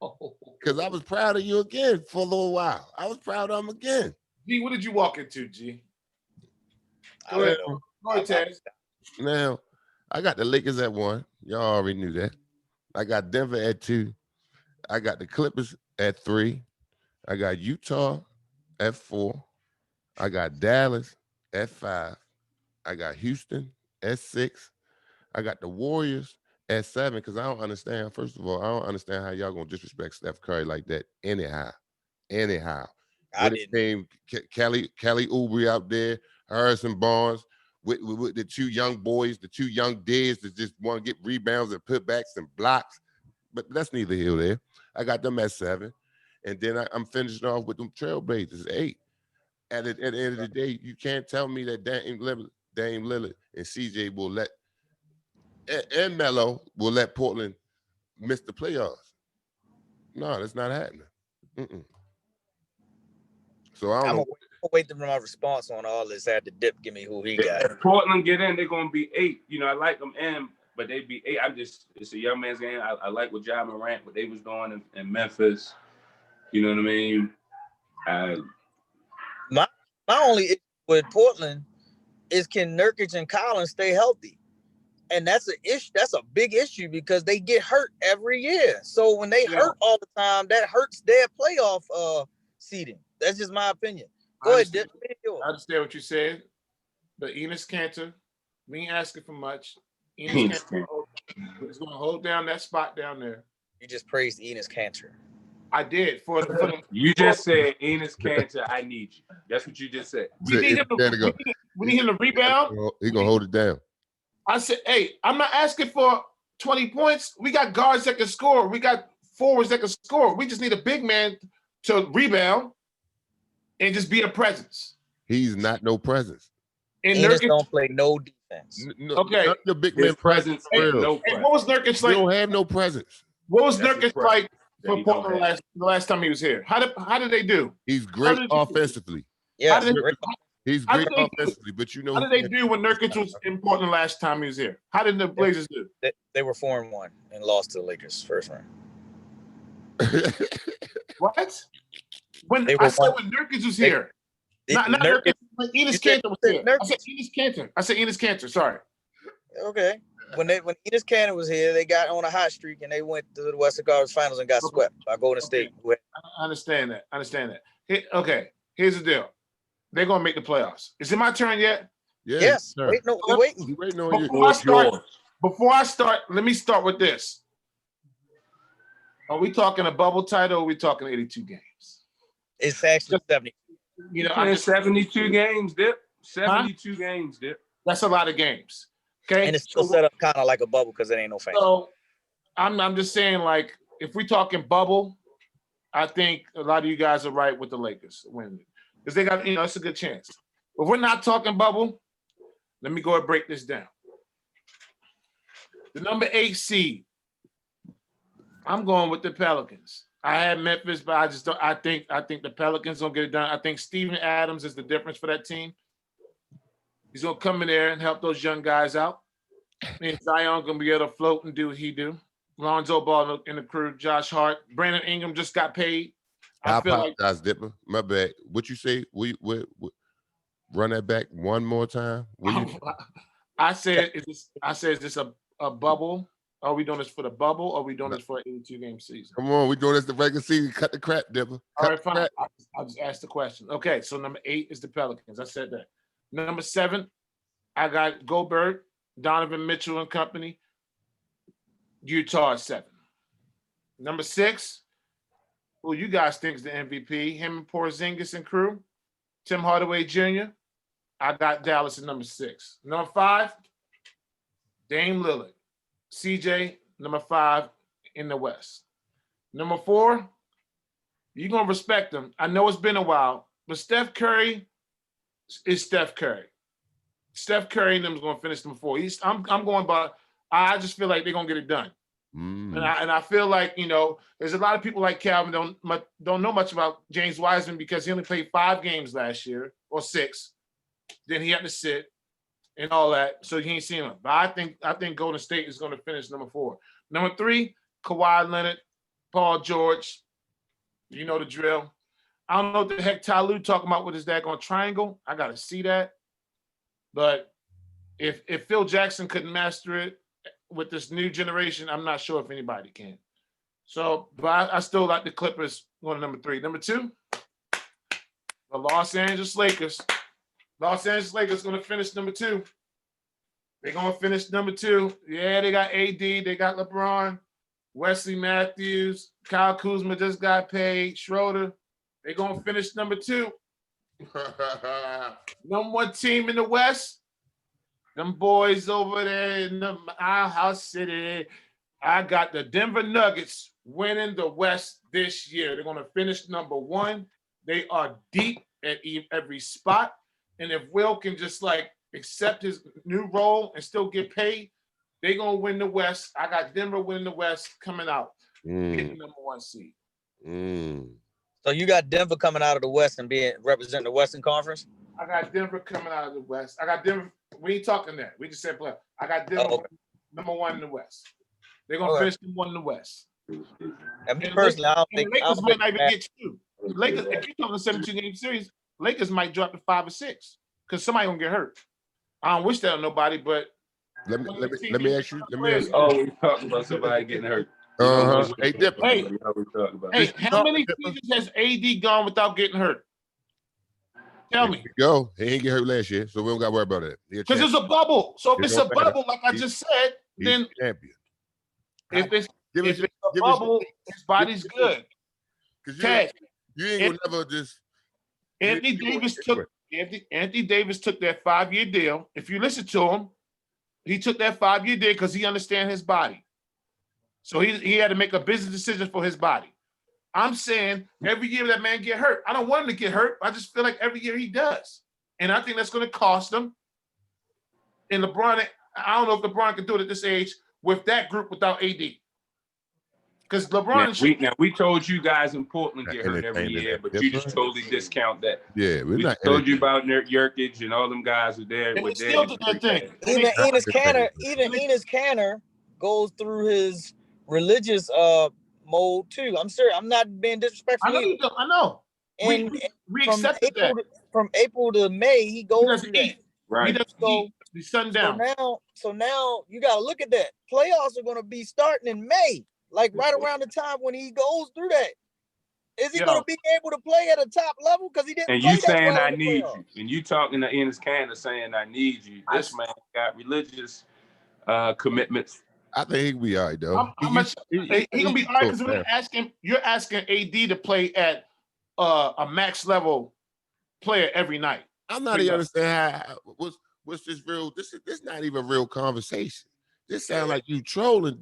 A: Because I was proud of you again for a little while. I was proud of him again.
B: G, what did you walk into, G? Go ahead, Taz.
A: Now, I got the Lakers at 1. Y'all already knew that. I got Denver at 2. I got the Clippers at 3. I got Utah at 4. I got Dallas at 5. I got Houston at 6. I got the Warriors at 7 because I don't understand. First of all, I don't understand how y'all gonna disrespect Steph Curry like that. Anyhow, what his name, Kelly Oubre out there, Harrison Barnes with the 2 young boys, the 2 young dads that just want to get rebounds and putbacks and blocks. But that's neither here nor there. I got them at 7, and then I'm finishing off with them Trailblazers 8. At the end of the day, you can't tell me that Dame Lillard and CJ will let. And Melo will let Portland miss the playoffs. No, that's not happening. So I don't know.
E: I'm gonna wait for my response on all this. After Dip give me who he got.
C: If Portland get in, they're gonna be 8. I like them in, but they be 8. It's a young man's game. I like what Ja Morant, what they was doing in Memphis. You know what I mean?
E: My only issue with Portland is can Nurkic and Collins stay healthy? And that's an issue. That's a big issue because they get hurt every year. So when they hurt all the time, that hurts their playoff seeding. That's just my opinion. Go ahead, Dip.
B: I understand what you said, but Enes Kanter, we ain't asking for much. Enes Kanter is going to hold down that spot down there.
E: You just praised Enes Kanter.
B: I did.
C: You just said Enes Kanter, I need you. That's what you just said.
B: We need him to rebound.
A: He's going to hold it down.
B: I said, hey, I'm not asking for 20 points. We got guards that can score. We got forwards that can score. We just need a big man to rebound and just be a presence.
A: He's not no presence.
B: And
E: Enos
B: Nurkic,
E: don't play no defense.
B: okay.
A: None of the big
C: His
A: men
C: presence
A: for
C: ain't
A: real.
C: no
B: And
C: presence.
B: what was Nurkic
A: You
B: like?
A: don't have no presence.
B: What was
C: That's his
B: Nurkic like
C: that
B: for
C: he don't
B: Portland
C: have.
B: the last time he was here? How did they do?
A: He's great
B: did you-
A: offensively.
E: Yes,
B: did-
E: great.
A: He's
B: How
A: great
B: did they do?
A: offensively, but you know
B: How did they do when Nurkic was in Portland last time he was here? How did the Blazers do?
E: They were 4-1 and lost to the Lakers first round.
B: What? When
E: They
B: I
E: were
B: said
E: one-
B: when Nurkic was here. Not
E: Nurkic-
B: Nurkic, when Enes
E: You said
B: Kanter was here.
E: Nurkic.
B: I said Enes Kanter, sorry.
E: Okay. When Enos Cannon was here, they got on a hot streak and they went to the Western Conference Finals and got swept by Golden State.
B: I understand that. Okay, here's the deal. They're gonna make the playoffs. Is it my turn yet?
A: Yeah,
E: Yes.
A: sir.
E: Wait, no, we're waiting.
A: He waiting on you.
B: Before I start, let me start with this. Are we talking a bubble title or are we talking 82 games?
E: It's actually 70.
B: You know,
C: I'm 72 games, Dip. 72 games, Dip.
B: that's a lot of games. Okay.
E: And it's still set up kind of like a bubble because it ain't no fans.
B: So I'm just saying, like, if we talking bubble, I think a lot of you guys are right with the Lakers winning. Because they got, it's a good chance. But we're not talking bubble. Let me go and break this down. The number 8 seed, I'm going with the Pelicans. I had Memphis, but I just don't. I think the Pelicans don't get it done. I think Steven Adams is the difference for that team. He's gonna come in there and help those young guys out. And Zion gonna be able to float and do what he do. Lonzo Ball in the crew, Josh Hart, Brandon Ingram just got paid.
A: I apologize, Dipper. My bad. What you say? We run that back one more time.
B: I said, is this a bubble? Are we doing this for the bubble or are we doing this for an 82-game season?
A: Come on, we doing this the regular season. Cut the crap, Dipper.
B: All right, fine. I'll just ask the question. Okay, so number 8 is the Pelicans. I said that. Number 7, I got Gobert, Donovan Mitchell and company. Utah at 7. Number 6, who you guys think is the MVP? Him and Porzingis and crew. Tim Hardaway Jr. I got Dallas at number 6. Number 5, Dame Lillard. CJ, number 5 in the West. Number 4, you're going to respect them. I know it's been a while, but Steph Curry is Steph Curry. Steph Curry and them is going to finish number 4. I'm going by, I just feel like they're going to get it done. And I feel like, there's a lot of people like Calvin don't know much about James Wiseman because he only played 5 games last year or 6. Then he had to sit and all that, so he ain't seen him. But I think Golden State is going to finish number 4. Number 3, Kawhi Leonard, Paul George. You know the drill. I don't know what the heck Ty Lue talking about with his daggone triangle. I got to see that. But if Phil Jackson couldn't master it with this new generation, I'm not sure if anybody can. So, but I still like the Clippers going to number 3. Number 2, the Los Angeles Lakers. Los Angeles Lakers going to finish number 2. They're going to finish number 2. Yeah, they got AD. They got LeBron, Wesley Matthews, Kyle Kuzma just got paid, Schroeder. They're going to finish number 2. Number 1 team in the West, them boys over there in our house city. I got the Denver Nuggets winning the West this year. They're going to finish number 1. They are deep at every spot. And if Will can just accept his new role and still get paid, they're going to win the West. I got Denver winning the West coming out, getting number 1 seed.
E: So you got Denver coming out of the West and representing the Western Conference?
B: I got Denver coming out of the West. I got Denver. We ain't talking that. We just said play. I got Denver number 1 in the West. They're going to finish number 1 in the West.
E: And me personally, I don't think
B: Lakers might not even get 2. Lakers, if you're talking a 17-game series, Lakers might drop to 5 or 6 because somebody gonna get hurt. I don't wish that on nobody, but
A: let me ask you.
C: Oh, we talking about somebody getting hurt.
A: Hey, Dipper.
B: Hey, how many seasons has AD gone without getting hurt? Tell me.
A: Go. He ain't get hurt last year, so we don't got to worry about it.
B: Because it's a bubble. So if it's a bubble, like I just said, then
A: champion.
B: If it's a bubble, his body's good.
A: Because you ain't gonna never just.
B: Anthony Davis took that 5-year deal. If you listen to him, he took that 5-year deal because he understands his body. So he had to make a business decision for his body. I'm saying every year that man get hurt. I don't want him to get hurt. I just feel like every year he does. And I think that's going to cost him. And LeBron, I don't know if LeBron can do it at this age with that group without AD. Because LeBron
C: we told you guys in Portland get hurt every year, but you just totally discount that.
A: Yeah,
C: we just told you about Jurkic and all them guys were there.
B: And they still did their thing.
E: Even Enes Kanter goes through his religious mode too. I'm serious. I'm not being disrespectful.
B: I know you do. I know.
E: And
B: we accepted that.
E: From April to May, he goes through that.
B: Right. He doesn't eat. Sundown.
E: So now you got to look at that. Playoffs are going to be starting in May, like right around the time when he goes through that. Is he going to be able to play at a top level? Because he didn't.
C: And
E: play
C: you saying
E: well
C: I need you, and you talking to Enes Kanter saying I need you. This man got religious commitments.
A: I think he'll be all right though.
B: He gonna be all right because you're asking AD to play at a max level player every night.
A: I'm not even understand what's this real. This not even real conversation. This sounds like you trolling.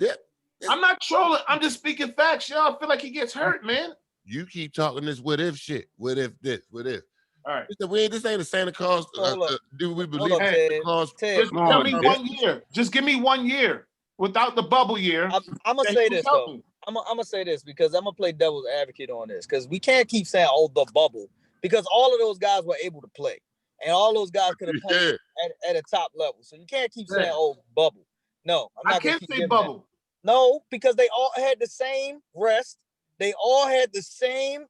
B: I'm not trolling. I'm just speaking facts. Y'all feel like he gets hurt, man.
A: You keep talking this what if shit. What if this? What if?
B: All right.
A: This ain't a Santa Claus. Do we believe
E: Santa
A: Claus?
B: Just give me 1 year. Just give me 1 year without the bubble year.
E: I'm gonna say this though. I'm gonna say this because I'm gonna play devil's advocate on this because we can't keep saying the bubble because all of those guys were able to play and all those guys could have played at a top level. So you can't keep saying bubble. No, I'm not. I
B: can't say bubble.
E: That. No, because they all had the same rest. They all had the same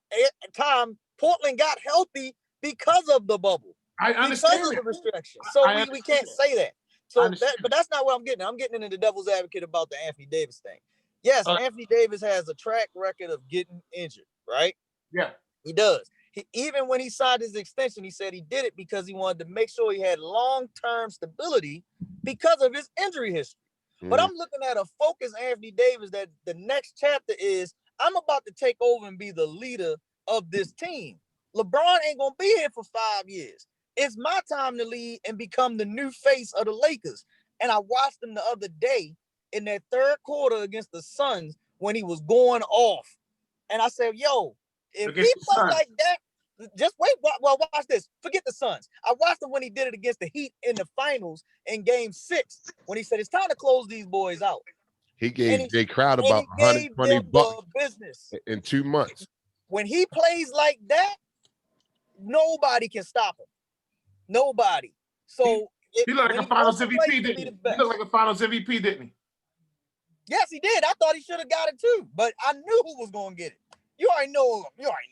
E: time. Portland got healthy because of the bubble.
B: I understand
E: because of the restrictions. So we can't say that. So but that's not what I'm getting. I'm getting into the devil's advocate about the Anthony Davis thing. Yes, Anthony Davis has a track record of getting injured, right?
B: Yeah,
E: he does. Even when he signed his extension, he said he did it because he wanted to make sure he had long-term stability because of his injury history. But I'm looking at a focused Anthony Davis that the next chapter is I'm about to take over and be the leader of this team. LeBron ain't going to be here for 5 years. It's my time to lead and become the new face of the Lakers. And I watched him the other day in that third quarter against the Suns when he was going off. And I said, yo, if he plays like that, just wait. Well, watch this. Forget the Suns. I watched him when he did it against the Heat in the finals in Game 6 when he said, it's time to close these boys out.
A: He gave Jay Crowder about $120
E: business
A: in 2 months.
E: When he plays like that, nobody can stop him. Nobody. So
B: he looked like a Finals MVP, didn't he? He looked like a Finals MVP, didn't he?
E: Yes, he did. I thought he should have got it too, but I knew who was going to get it. You already knew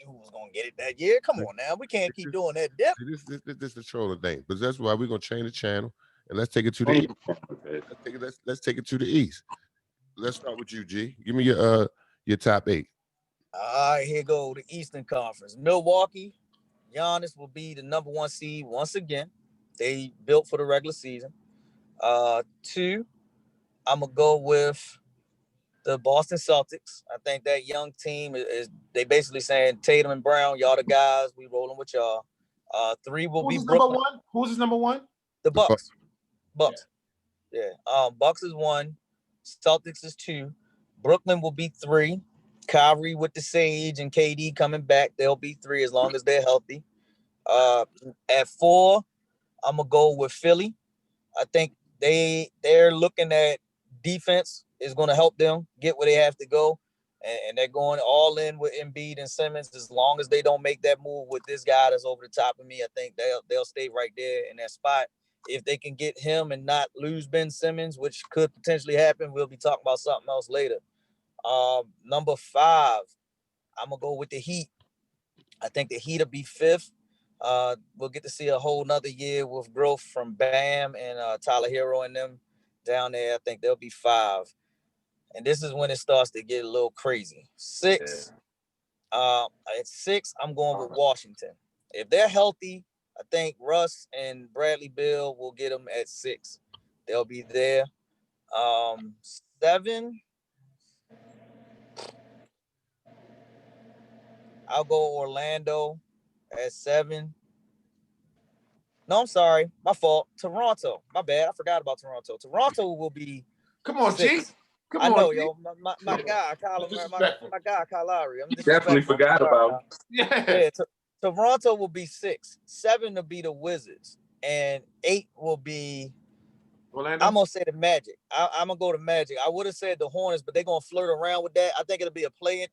E: who was going to get it that year. Come on now. We can't keep doing that dip.
A: This is the trolling thing. But that's why we're going to change the channel and let's take it to the east. Let's take it to the east. Let's start with you, G. Give me your top 8.
E: All right, here go the Eastern Conference. Milwaukee, Giannis will be the number 1 seed once again. They built for the regular season. 2, I'm going to go with the Boston Celtics. I think that young team is they basically saying Tatum and Brown, y'all the guys, we rolling with y'all. 3 will be Brooklyn.
B: Number 1? Who's his number 1?
E: The Bucks. Yeah. Bucks is 1. Celtics is 2. Brooklyn will be 3. Kyrie with the Sage and KD coming back. They'll be 3 as long as they're healthy. At 4, I'm going to go with Philly. I think they're looking at defense is going to help them get where they have to go. And they're going all in with Embiid and Simmons. As long as they don't make that move with this guy that's over the top of me, I think they'll stay right there in that spot. If they can get him and not lose Ben Simmons, which could potentially happen, we'll be talking about something else later. Number 5, I'm going to go with the Heat. I think the Heat will be 5th. We'll get to see a whole nother year with growth from Bam and Tyler Hero and them down there. I think they'll be 5. And this is when it starts to get a little crazy. 6. At 6, I'm going with Washington. If they're healthy, I think Russ and Bradley Beal will get them at 6. They'll be there. 7, I'll go Orlando at 7. No, I'm sorry. My fault. Toronto. My bad. I forgot about Toronto. Toronto will be
B: Come on,
E: 6.
B: G. Come
E: I
B: on,
E: know,
B: T.
E: yo. My guy, Kyle,
B: Disrespectful.
E: my guy, Kyle Lowry. I'm
C: Definitely
E: disrespectful.
C: forgot
E: Sorry,
C: about him.
E: Kyle.
B: Yeah.
E: Yeah, Toronto will be 6, 7 to be the Wizards, and 8 will be.
B: Orlando.
E: I'm gonna say the Magic. I'm gonna go to Magic. I would have said the Hornets, but they're gonna flirt around with that. I think it'll be a playing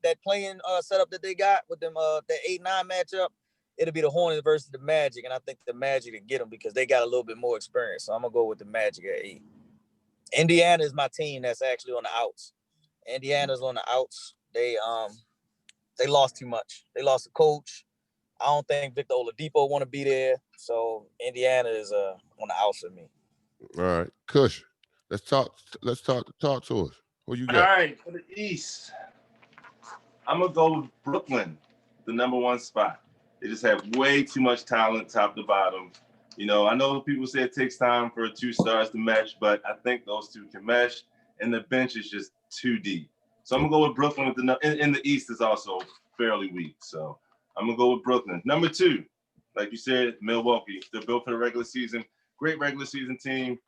E: setup that they got with them that 8-9 matchup. It'll be the Hornets versus the Magic, and I think the Magic to get them because they got a little bit more experience. So I'm gonna go with the Magic at 8. Indiana is my team that's actually on the outs. Indiana's on the outs. They lost too much. They lost a coach. I don't think Victor Oladipo want to be there. So Indiana is on the outs for me.
A: All right, Kush. Let's talk to us. What you
D: All
A: got?
D: right, for the East, I'm gonna go with Brooklyn, the #1 spot. They just have way too much talent, top to bottom. You know, I know people say it takes time for 2 stars to mesh, but I think those two can mesh, and the bench is just too deep. So I'm gonna go with Brooklyn. With in the East is also fairly weak, so I'm gonna go with Brooklyn. #2, like you said, Milwaukee. They're built for the regular season. Great regular season team,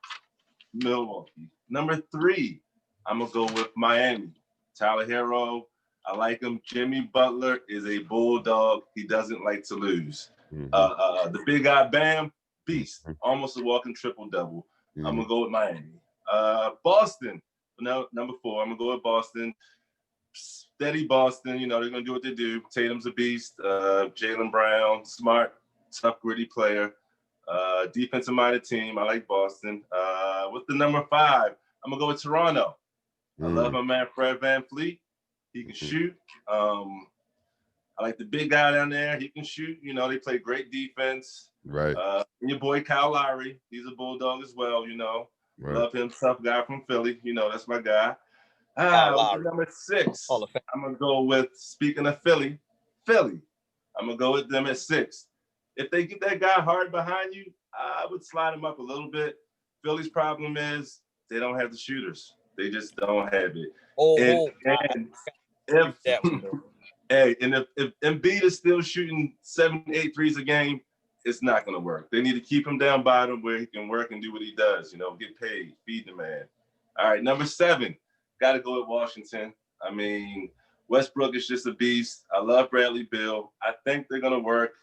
D: Milwaukee. #3, I'm gonna go with Miami. Tyler Hero. I like him. Jimmy Butler is a bulldog. He doesn't like to lose.
A: Mm-hmm.
D: The big guy, Bam, beast. Almost a walking triple-double.
A: Mm-hmm.
D: I'm going to go with Miami. Boston, no, #4. I'm going to go with Boston. Steady Boston. You know, they're going to do what they do. Tatum's a beast. Jaylen Brown, smart, tough, gritty player. Defensive-minded team. I like Boston. With the #5, I'm going to go with Toronto. I love my man, Fred VanVleet. He can shoot. I like the big guy down there. He can shoot. You know, they play great defense.
A: Right.
D: And your boy Kyle Lowry. He's a bulldog as well, you know.
A: Right.
D: Love him. Tough guy from Philly. You know, that's my guy.
E: Lowry.
D: #6. I'm going to go with, speaking of Philly. I'm going to go with them at 6. If they get that guy hard behind you, I would slide him up a little bit. Philly's problem is they don't have the shooters. They just don't have it. If Embiid is still shooting 7-8 threes a game, it's not going to work. They need to keep him down bottom where he can work and do what he does, you know, get paid, feed the man. All right, #7, got to go with Washington. I mean, Westbrook is just a beast. I love Bradley Beal. I think they're going to work.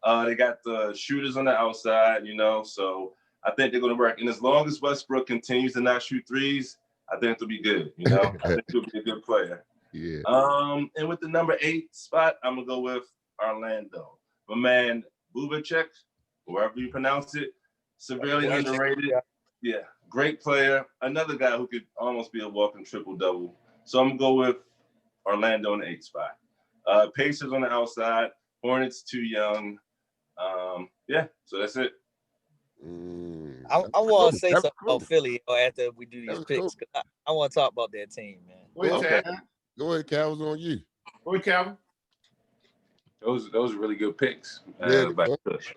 D: They got the shooters on the outside, you know, so I think they're going to work. And as long as Westbrook continues to not shoot threes, I think they'll be good, you know. I think he'll be a good player.
A: Yeah.
D: And with the #8 spot, I'm gonna go with Orlando. My man Bubacek, whoever you pronounce it, severely underrated. Yeah, great player. Another guy who could almost be a walking triple-double. So I'm gonna go with Orlando in the 8th spot. Pacers on the outside. Hornets too young. Yeah, so that's it.
E: I want to say something about Philly after we do these picks. Cool. I want to talk about that team, man.
A: Go ahead, Calvin's on you.
B: Go ahead, Calvin.
C: Those are really good picks. By Kush.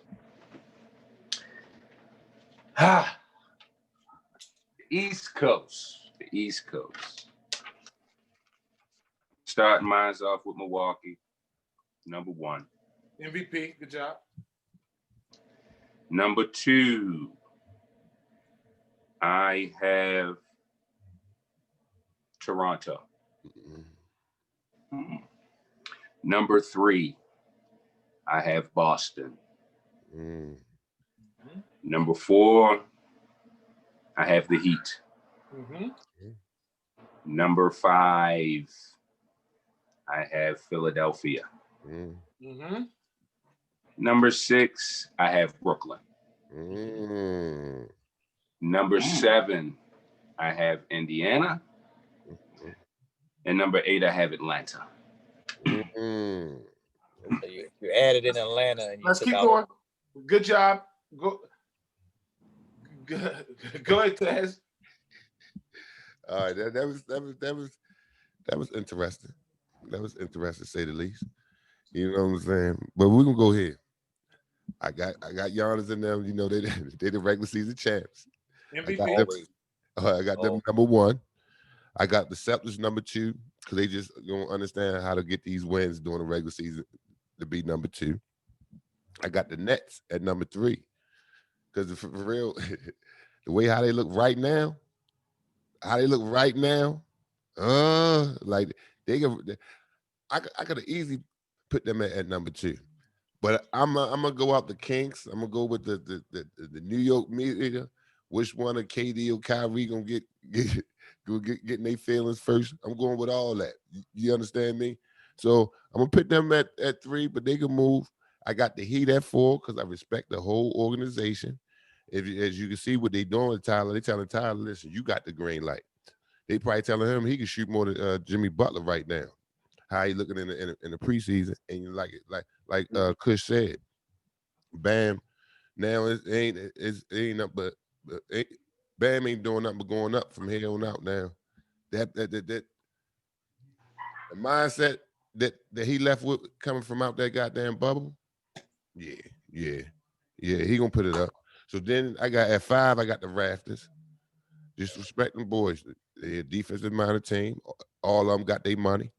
C: East Coast. The East Coast. Starting mines off with Milwaukee, #1.
B: MVP, good job.
C: #2, I have Toronto. #3, I have Boston. #4, I have the Heat. #5, I have Philadelphia. #6, I have Brooklyn. #7, I have Indiana. And #8, I have Atlanta.
E: You added in Atlanta. And
B: let's keep going. Good job. Go ahead, Taz.
A: All right, that was interesting. That was interesting, to say the least. You know what I'm saying? But we're gonna go here. I got Giannis in them. You know, they the regular season champs.
B: MVP.
A: I got them #1. I got the Celtics #2 because they just don't understand how to get these wins during the regular season to be #2. I got the Nets at #3 because for real, the way how they look right now, Like they could, I could have easily put them at number 2. But I'm gonna go out the Kinks. I'm gonna go with the New York media. Which one of KD or Kyrie gonna getting their feelings first? I'm going with all that. You understand me? So I'm gonna put them at 3, but they can move. I got the Heat at 4 because I respect the whole organization. As you can see what they doing with Tyler, they telling Tyler, listen, you got the green light. They probably telling him he can shoot more than Jimmy Butler right now. How he looking in the preseason, and you like Kush said, Bam. Now it ain't nothing but Bam ain't doing nothing but going up from here on out. Now that the mindset that he left with coming from out that goddamn bubble, yeah, he gonna put it up. So then I got at 5, I got the Rafters. Disrespecting boys, they're a defensive minded team. All of them got their money.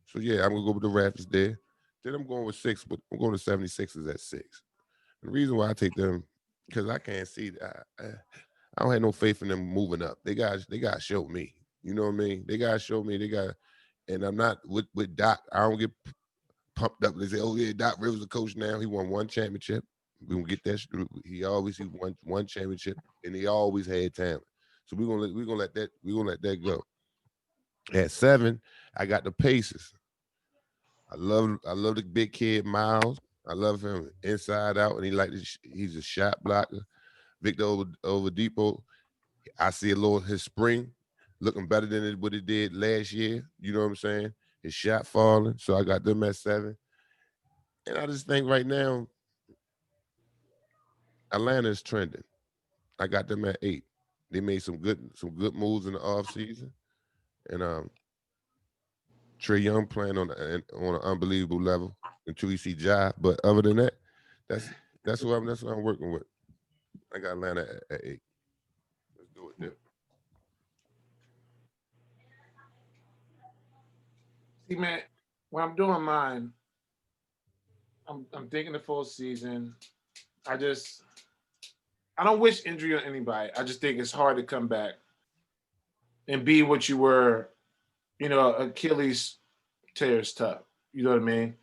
A: So yeah, I'm gonna go with the Raptors there. Then I'm going with 6, but I'm going to 76ers at 6. The reason why I take them because I can't see that. I don't have no faith in them moving up. They got to show me. You know what I mean? They got to show me. They got, and I'm not with Doc. I don't get pumped up. They say, "Oh yeah, Doc Rivers the coach now. He won 1 championship. We gonna get that. He won 1 championship, and he always had talent. So we're gonna let that go. At 7, I got the Pacers. I love the big kid Miles. I love him inside out, and he's a shot blocker. Victor Oladipo, I see a little his spring looking better than what it did last year. You know what I'm saying? His shot falling, so I got them at 7. And I just think right now, Atlanta is trending. I got them at 8. They made some good moves in the offseason. And Trae Young playing on an unbelievable level until you see Ja. But other than that, that's what I'm working with. I got Atlanta at 8. Let's do it there.
B: See, man, when I'm doing mine, I'm thinking the full season. I don't wish injury on anybody. I just think it's hard to come back and be what you were. You know, Achilles tears tough. You know what I mean?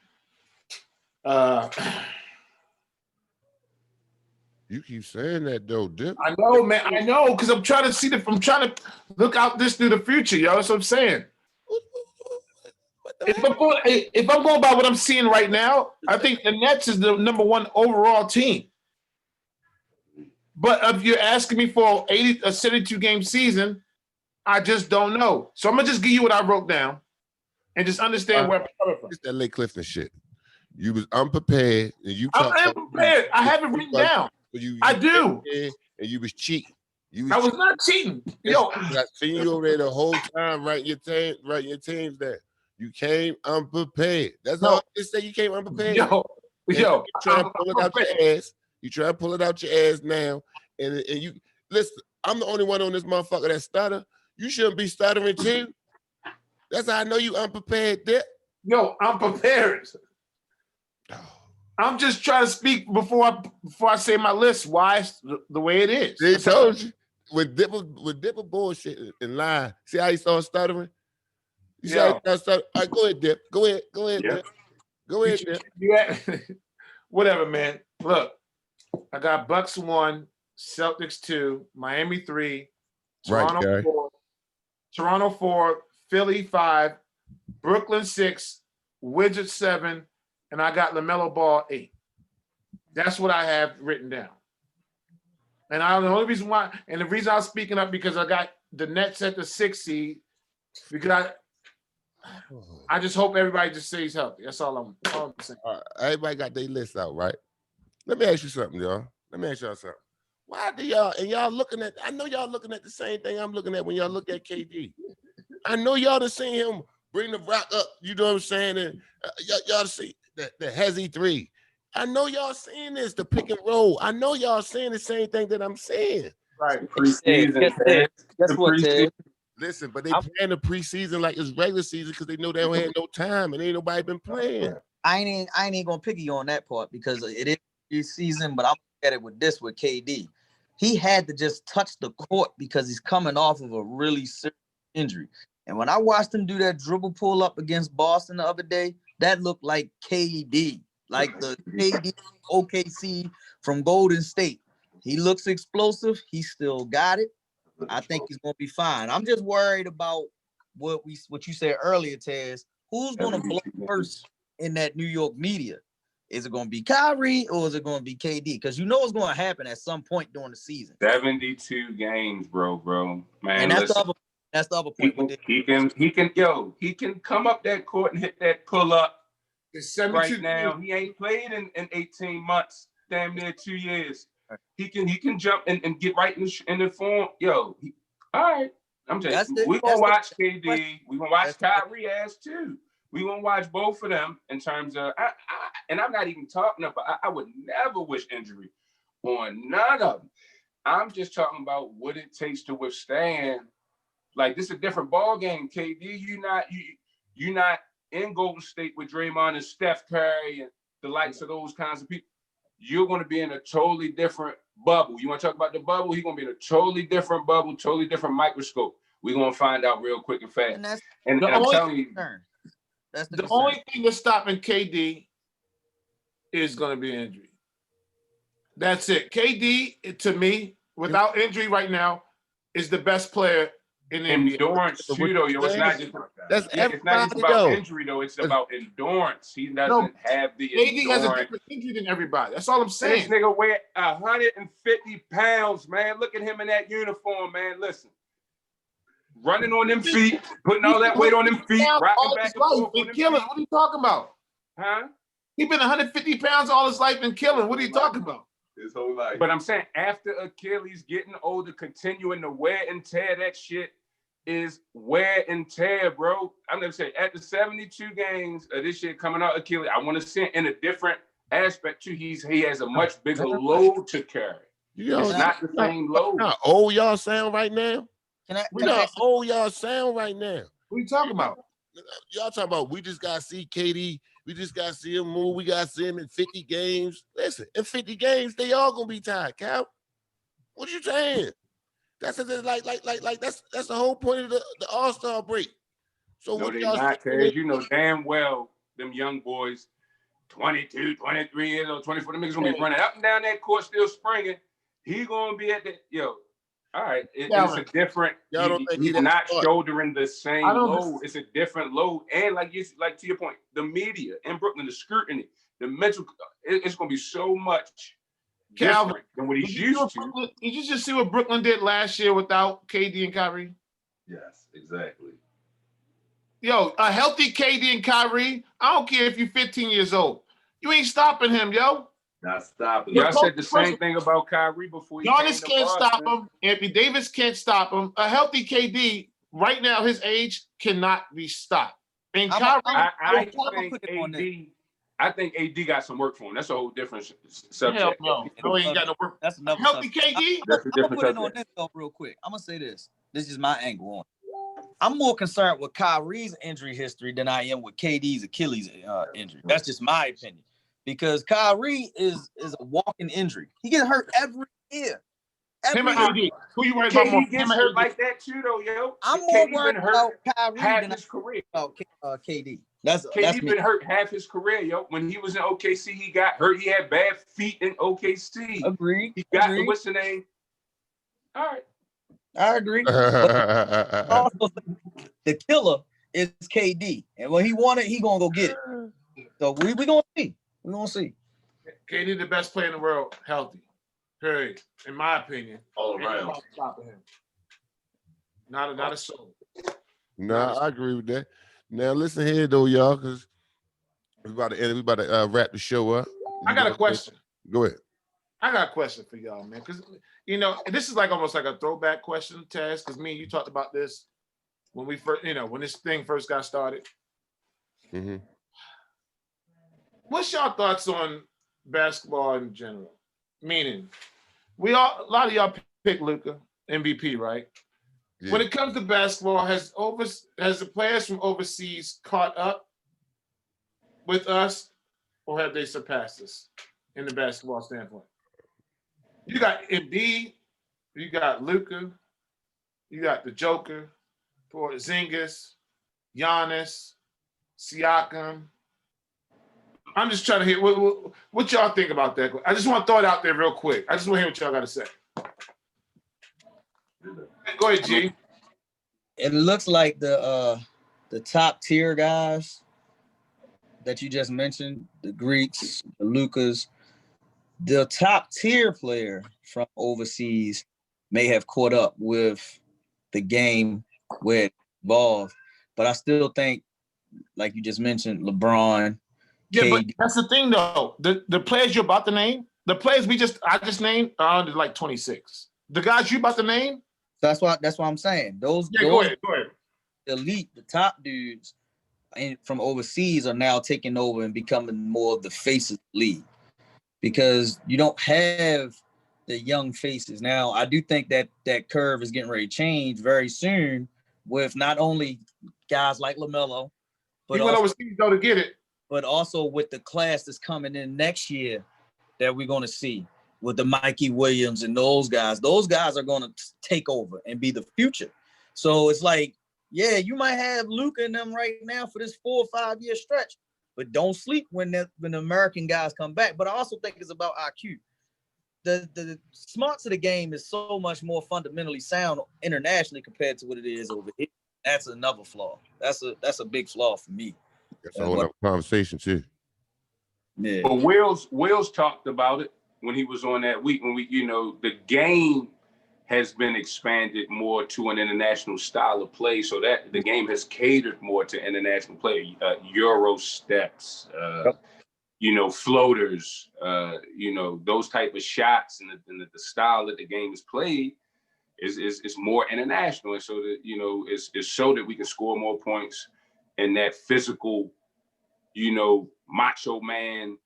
A: You keep saying that though, Dip.
B: I know, man. I know, because I'm trying to I'm trying to look out this through the future, yo. That's what I'm saying. If I'm going by what I'm seeing right now, I think the Nets is the number 1 overall team. But if you're asking me for a 72 game season, I just don't know. So I'm gonna just give you what I wrote down, and just understand where I'm coming from.
A: It's that Lake Clifton shit. You was unprepared, and you
B: I'm unprepared. I have it written down. I do.
A: And you was cheating.
B: I was not cheating. Yo,
A: I seen you over there the whole time writing your teams there. You came unprepared. That's all I say. You came unprepared.
B: Yo,
A: you try to pull it out your ass. You try to pull it out your ass now, and you listen. I'm the only one on this motherfucker that stutter. You shouldn't be stuttering too. That's how I know you unprepared, Dip.
B: Yo, I'm prepared. I'm just trying to speak before I say my list. Why it's the way it is.
A: They told you with Dipper bullshit and lie. See how he started stuttering? You see how he started stuttering? All right, go ahead, Dip. Go ahead, Dip. Go ahead, Dip.
B: Whatever, man. Look, I got Bucks 1, Celtics 2, Miami 3, Toronto 4, Toronto 4, Philly 5, Brooklyn 6, Wizards 7, and I got LaMelo Ball 8. That's what I have written down. And the only reason why, and the reason I was speaking up because I got the Nets at the 6th seed, because I just hope everybody just stays healthy. That's all I'm saying.
A: Everybody got their list out, right? Let me ask you something, y'all. Let me ask y'all something. Why do y'all looking at, I know y'all looking at the same thing I'm looking at when y'all look at KD. I know y'all done seen him bring the rock up, you know what I'm saying? And y'all see the Hezzy 3. I know y'all seeing this, the pick and roll. I know y'all saying the same thing that I'm saying.
B: Right.
C: Preseason.
E: Guess what, Ted?
A: Listen, but they playing the preseason like it's regular season because they know they don't have no time and ain't nobody been playing.
E: I ain't gonna pick you on that part because it is season, but I'm at it with KD. He had to just touch the court because he's coming off of a really serious injury. And when I watched him do that dribble pull up against Boston the other day, that looked like KD, like the KD OKC from Golden State. He looks explosive. He still got it. I think he's gonna be fine. I'm just worried about what you said earlier, Taz. Who's gonna blow first in that New York media? Is it gonna be Kyrie or is it gonna be KD? Because you know it's gonna happen at some point during the season.
C: 72 games, bro. Man,
E: and that's the other point.
C: He can come up that court and hit that pull up. Right now, he ain't played in 18 months, damn near 2 years. He can jump and get right in the form. All right. I'm just we're gonna watch KD. We're gonna watch Kyrie ass too. We're gonna watch both of them in terms of and I'm not even talking about I would never wish injury on none of them. I'm just talking about what it takes to withstand. Like, this is a different ball game, KD. You're not in Golden State with Draymond and Steph Curry and the likes of those kinds of people. You're going to be in a totally different bubble. You want to talk about the bubble? He's going to be in a totally different bubble, totally different microscope. We're going to find out real quick and fast. And I'm telling you,
B: that's the only thing that's stopping KD is going to be injury. That's it. KD, to me, without injury right now, is the best player in the NBA.
C: Endurance too, though. It's not just about injury, though. It's about endurance. He doesn't have the
B: KD has a different injury than everybody. That's all I'm saying.
C: This nigga weigh 150 pounds, man. Look at him in that uniform, man. Listen. Running on them feet, putting all that weight on them feet, rocking back and forth.
B: Killing. What are you talking about?
C: Huh?
B: He been 150 pounds all his life and killing. What are you talking about?
D: His whole life.
C: But I'm saying, after Achilles getting older, continuing to wear and tear, that shit is wear and tear, bro. I'm gonna say, at the 72 games of this shit coming out, Achilles, I want to see in a different aspect too. He has a much bigger load to carry. It's not the same load.
A: How old y'all sound right now?
E: How
A: old y'all sound right now?
B: What are you talking about?
A: Y'all talking about we just gotta see KD. We just got to see him move. We got to see him in 50 games. Listen, in 50 games, they all going to be tired, Cal. What you saying? That's that's the whole point of the All-Star break. So
C: no,
A: what
C: they
A: y'all
C: not, cuz you know damn well them young boys, 22, 23 years old, 24, them niggas going to be running up and down that court still springing. He going to be at the, all right, it's a different. He's not shouldering the same load. It's a different load, and like to your point, the media in Brooklyn, the scrutiny, the mental, it's going to be so much different than what he's used to.
B: Did you just see what Brooklyn did last year without KD and Kyrie?
D: Yes, exactly.
B: A healthy KD and Kyrie. I don't care if you're 15 years old. You ain't stopping him, yo.
D: Not stopping.
C: Y'all said the same thing about Kyrie before he
B: Giannis can't stop him. Anthony Davis can't stop him. A healthy KD, right now, his age, cannot be stopped. And Kyrie,
C: I think AD got some work for him. That's a whole different subject.
B: No, he ain't got no work.
E: That's another
B: healthy
E: subject.
B: KD.
C: That's a different
E: I'm gonna put it on this though, real quick. I'm gonna say this. This is my angle on it. I'm more concerned with Kyrie's injury history than I am with KD's Achilles injury. That's just my opinion. Because Kyrie is a walking injury. He gets hurt every year.
B: Him and AD. Who you worried about more?
C: KD gets hurt like that too, though, yo.
E: I'm more worried about Kyrie than
C: his career.
E: About KD.
C: KD been hurt half his career, yo. When he was in OKC, he got hurt. He had bad feet in OKC.
E: Agreed.
C: He got what's the name? All right.
E: I agree. But also, the killer is KD, and when he want it, he gonna go get it. So we gonna see. We're gonna see.
B: KD the best player in the world, healthy. Period. In my opinion.
D: All around.
B: Not a soul.
A: Nah, I agree with that. Now listen here though, y'all, because we about to end. We about to wrap the show up.
B: I got a question.
A: Go ahead.
B: I got a question for y'all, man. Because this is like almost like a throwback question, Taz, because me and you talked about this when we first, when this thing first got started.
A: Mm-hmm.
B: What's y'all thoughts on basketball in general? Meaning, a lot of y'all pick Luka MVP, right? Yeah. When it comes to basketball, has the players from overseas caught up with us, or have they surpassed us in the basketball standpoint? You got Embiid, you got Luka, you got the Joker, Porzingis, Giannis, Siakam. I'm just trying to hear what y'all think about that. I just want to throw it out there real quick. I just want to hear what y'all got to say. Go ahead, G.
E: It looks like the top tier guys that you just mentioned, the Greeks, the Lucas, the top tier player from overseas may have caught up with the game where it evolved. But I still think, like you just mentioned, LeBron,
B: Yeah, but
E: KD.
B: that's the thing though. The players you're about to name, the players I just named are under like 26. The guys you about to name.
E: That's what I'm saying. Those
B: Go ahead.
E: elite, the top dudes from overseas are now taking over and becoming more of the faces of the league, because you don't have the young faces. Now, I do think that curve is getting ready to change very soon with not only guys like LaMelo, but
B: he went overseas though to get it.
E: But also with the class that's coming in next year that we're going to see with the Mikey Williams and those guys are going to take over and be the future. So it's like, yeah, you might have Luka and them right now for this 4 or 5 year stretch, but don't sleep when the American guys come back. But I also think it's about IQ. The smarts of the game is so much more fundamentally sound internationally compared to what it is over here. That's another flaw. That's a big flaw for me.
A: That's a whole other conversation too.
E: Yeah.
C: But Wills talked about it when he was on that week. When the game has been expanded more to an international style of play, so that the game has catered more to international play. Euro steps, floaters, those type of shots, and the style that the game is played is more international, and so that it's so that we can score more points, and that physical, macho man,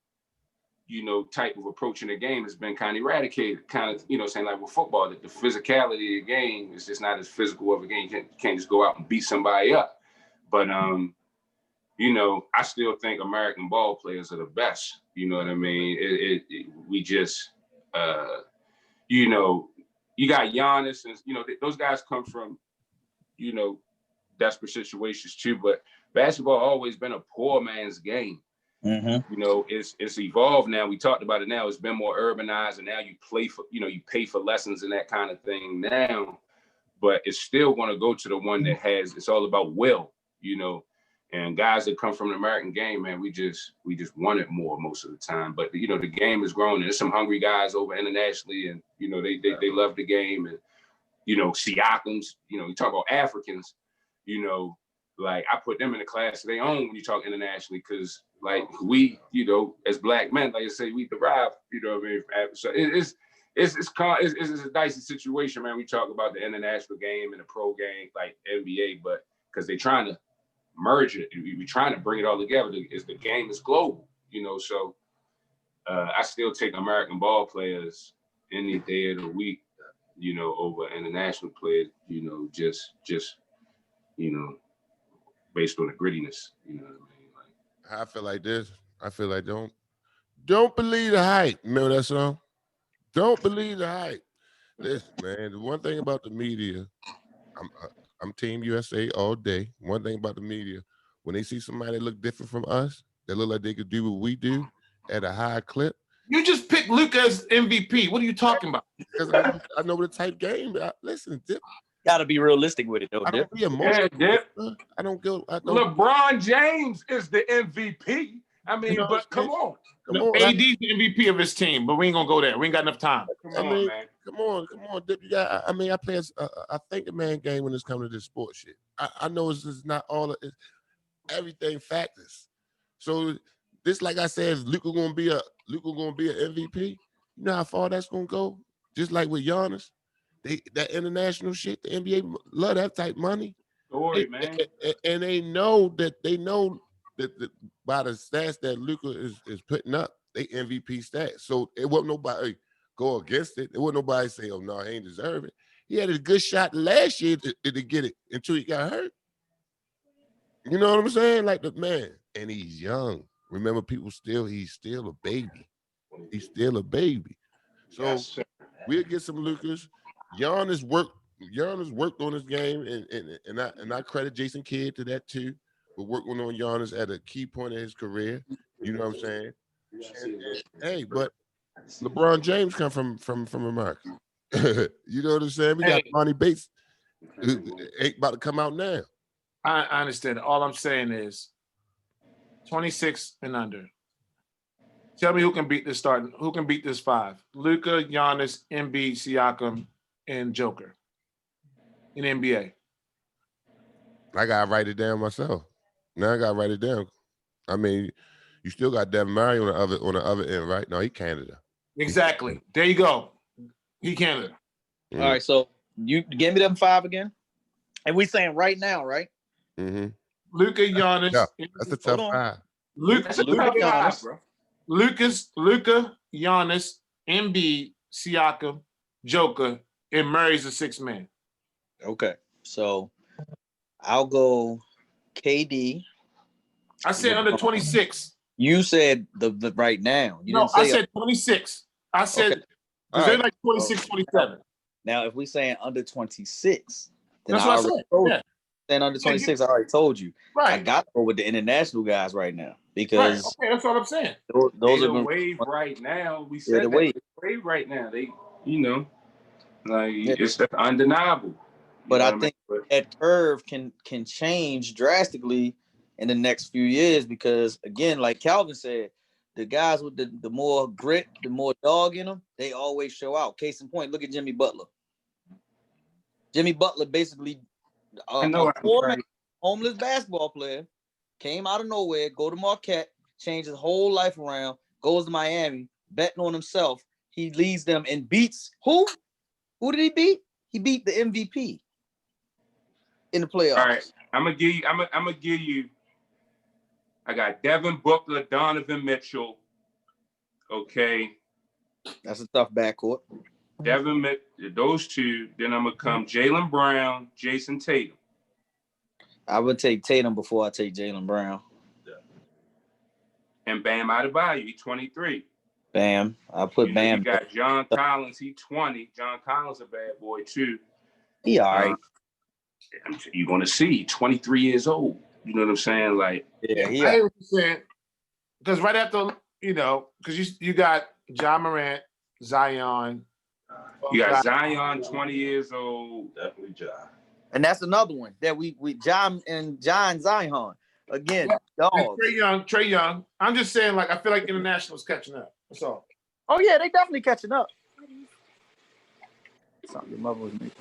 C: type of approach in the game has been kind of eradicated. Kind of, saying like with football, that the physicality of the game is just not as physical of a game. You can't just go out and beat somebody up. But I still think American ball players are the best. You know what I mean? We just, you got Giannis, and those guys come from, desperate situations too. But basketball always been a poor man's game.
E: Mm-hmm.
C: It's evolved now. We talked about it now. It's been more urbanized, and now you pay for lessons and that kind of thing now. But it's still going to go to the one that has. It's all about will, and guys that come from the American game, man. We just want it more most of the time. But the game has grown, and there's some hungry guys over internationally, and they love the game, and Siakams. You talk about Africans, like I put them in a class of their own when you talk internationally, because like we, as black men, like I say, we thrive, what I mean? So it's a dicey situation, man. We talk about the international game and the pro game, like NBA, but because they're trying to merge it, we're trying to bring it all together. The game is global, so I still take American ball players any day of the week, over international players, just based on the grittiness, you know what I mean?
A: I feel like this. I feel like don't believe the hype. Remember that song? Don't believe the hype. Listen, man. The one thing about the media, I'm Team USA all day. One thing about the media, when they see somebody that look different from us, that look like they could do what we do at a high clip.
B: You just picked Luka as MVP. What are you talking about?
A: Because I know the type game. Listen, Dip.
E: Got to be realistic with it, though.
A: I don't be emotional.
C: Yeah, Dip.
A: I don't go.
C: LeBron James is the MVP. I mean, but come on.
B: AD's the MVP of his team, but we ain't gonna go there. We ain't got enough time.
A: Come on, Dip. You got. I play I think the man game when it's coming to this sports shit. I know it's not all. Everything factors. So this, like I said, is Luka gonna be an MVP. You know how far that's gonna go? Just like with Giannis, that international shit, the NBA love that type money.
C: Man.
A: And they know that by the stats that Luka is putting up, they MVP stats. So it wasn't nobody go against it. It wasn't nobody say, "Oh no, he ain't deserve it." He had a good shot last year to get it until he got hurt. You know what I'm saying? Like the man, and he's young. Remember, he's still a baby. He's still a baby. So we'll get some Lucas. Giannis worked Giannis worked on his game, and I credit Jason Kidd to that too. But working on Giannis at a key point in his career, you know what I'm saying? And, hey, but LeBron James come from America. You know what I'm saying? We got Bonnie Bates who ain't about to come out now.
B: I understand. All I'm saying is 26 and under. Tell me who can beat this starting. Who can beat this five? Luka, Giannis, Embiid, Siakam, and Joker in NBA.
A: I gotta write it down myself. Now I gotta write it down. I mean, you still got Devin Murray on the other end, right? No, he Canada.
B: Exactly. There you go. He Canada.
E: All right, so you give me them five again, and we saying right now, right?
A: Mm-hmm.
B: Luka, Giannis.
A: Yeah, that's a tough five.
B: Luka,
E: Giannis,
B: bro. Luka, Giannis, Embiid, Siakam, Joker, and Murray's a sixth man.
E: Okay, so I'll go KD.
B: I said under 26.
E: You said the right now. You didn't say
B: I said 26. I said because they're like 26, 27.
E: Now, if we saying under 26, then
B: that's what I said.
E: Saying under 26, I already told you.
B: Right.
E: I got to go with the international guys right now
B: right.
E: because
B: Okay, that's what I'm saying.
C: Those are the wave right now. We said the wave right now. They, it's undeniable.
E: But I think that curve can change drastically in the next few years because, again, like Calvin said, the guys with the more grit, the more dog in them, they always show out. Case in point, look at Jimmy Butler. Jimmy Butler basically homeless basketball player, came out of nowhere, go to Marquette, changed his whole life around, goes to Miami, betting on himself. He leads them and beats who? Who did he beat? He beat the MVP in the playoffs.
C: All right, I'm gonna give you. I got Devin Booker, Donovan Mitchell. Okay,
E: that's a tough backcourt.
C: Those two. Then I'm gonna come Jaylen Brown, Jason Tatum.
E: I would take Tatum before I take Jaylen Brown.
C: And Bam Adebayo, he's 23.
E: Bam. I put Bam.
C: You got John Collins, he's 20. John Collins a bad boy too.
E: He all right.
C: You're gonna see 23 years old. You know what I'm saying? Like,
B: I hear what you're saying. Because right after, because you got John Morant, Zion.
C: You got Zion, 20 years old.
D: Definitely John.
E: And that's another one that we John Zion. Again, dogs.
B: Trey Young. I'm just saying, like, I feel like international's catching up. That's all.
E: Oh, yeah, they definitely catching up. Something your mother was making.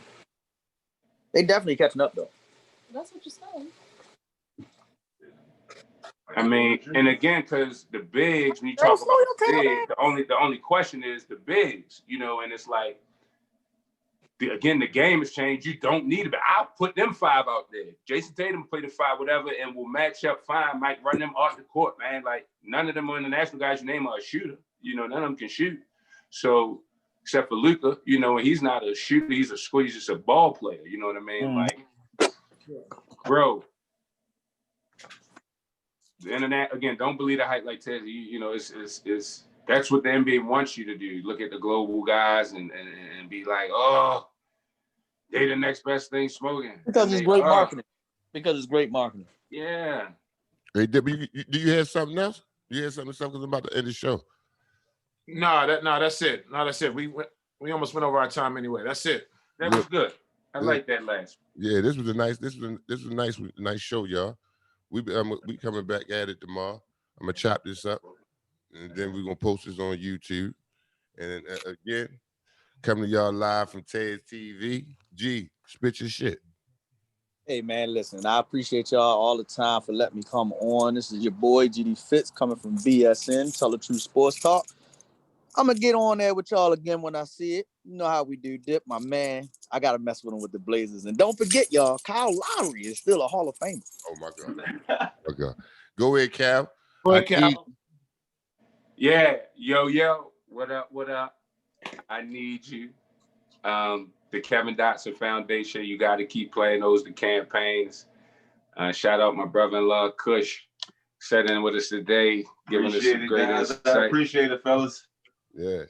E: They definitely catching up, though.
F: That's what you're saying.
C: I mean, and again, because the bigs, when you talk about the bigs, the only question is the bigs, and it's like, again, the game has changed. You don't need it, but I'll put them five out there. Jason Tatum play the five, whatever, and we'll match up fine. Might run them off the court, man. Like, none of them are international guys you name are a shooter. None of them can shoot. So, except for Luka, and he's not a shooter. He's a scorer. He's just a ball player. You know what I mean? Like, bro, the internet, again, don't believe the hype like Ted. It's that's what the NBA wants you to do. Look at the global guys and be like, oh, they the next best thing smoking.
E: Because it's great marketing. Because it's great marketing.
C: Yeah.
A: Hey, do you have something else? You have something because I'm about to end the show.
B: No, that's it. No, that's it. We almost went over our time anyway. That's it.
C: That was good. I like that last one.
A: Yeah, this was a nice show, y'all. We coming back at it tomorrow. I'm gonna chop this up, and then we're gonna post this on YouTube. And again, coming to y'all live from Ted's TV. G, spit your shit.
E: Hey man, listen, I appreciate y'all all the time for letting me come on. This is your boy GD Fitz coming from BSN, Tell the Truth Sports Talk. I'm gonna get on there with y'all again when I see it. You know how we do, Dip, my man. I gotta mess with him with the Blazers. And don't forget, y'all, Kyle Lowry is still a Hall of Famer.
A: Oh my God. Okay. Go ahead, Cal.
B: Go ahead, Cal.
C: Yeah, yo, what up? I need you. The Kevin Dotson Foundation, you got to keep playing the campaigns. Shout out my brother-in-law, Kush, sat in with us today, giving us some great insight.
D: I appreciate it, fellas.
A: Yeah.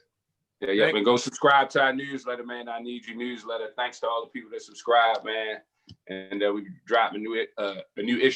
C: Yeah. And go subscribe to our newsletter, man. I Need You newsletter. Thanks to all the people that subscribe, man. And we drop a new issue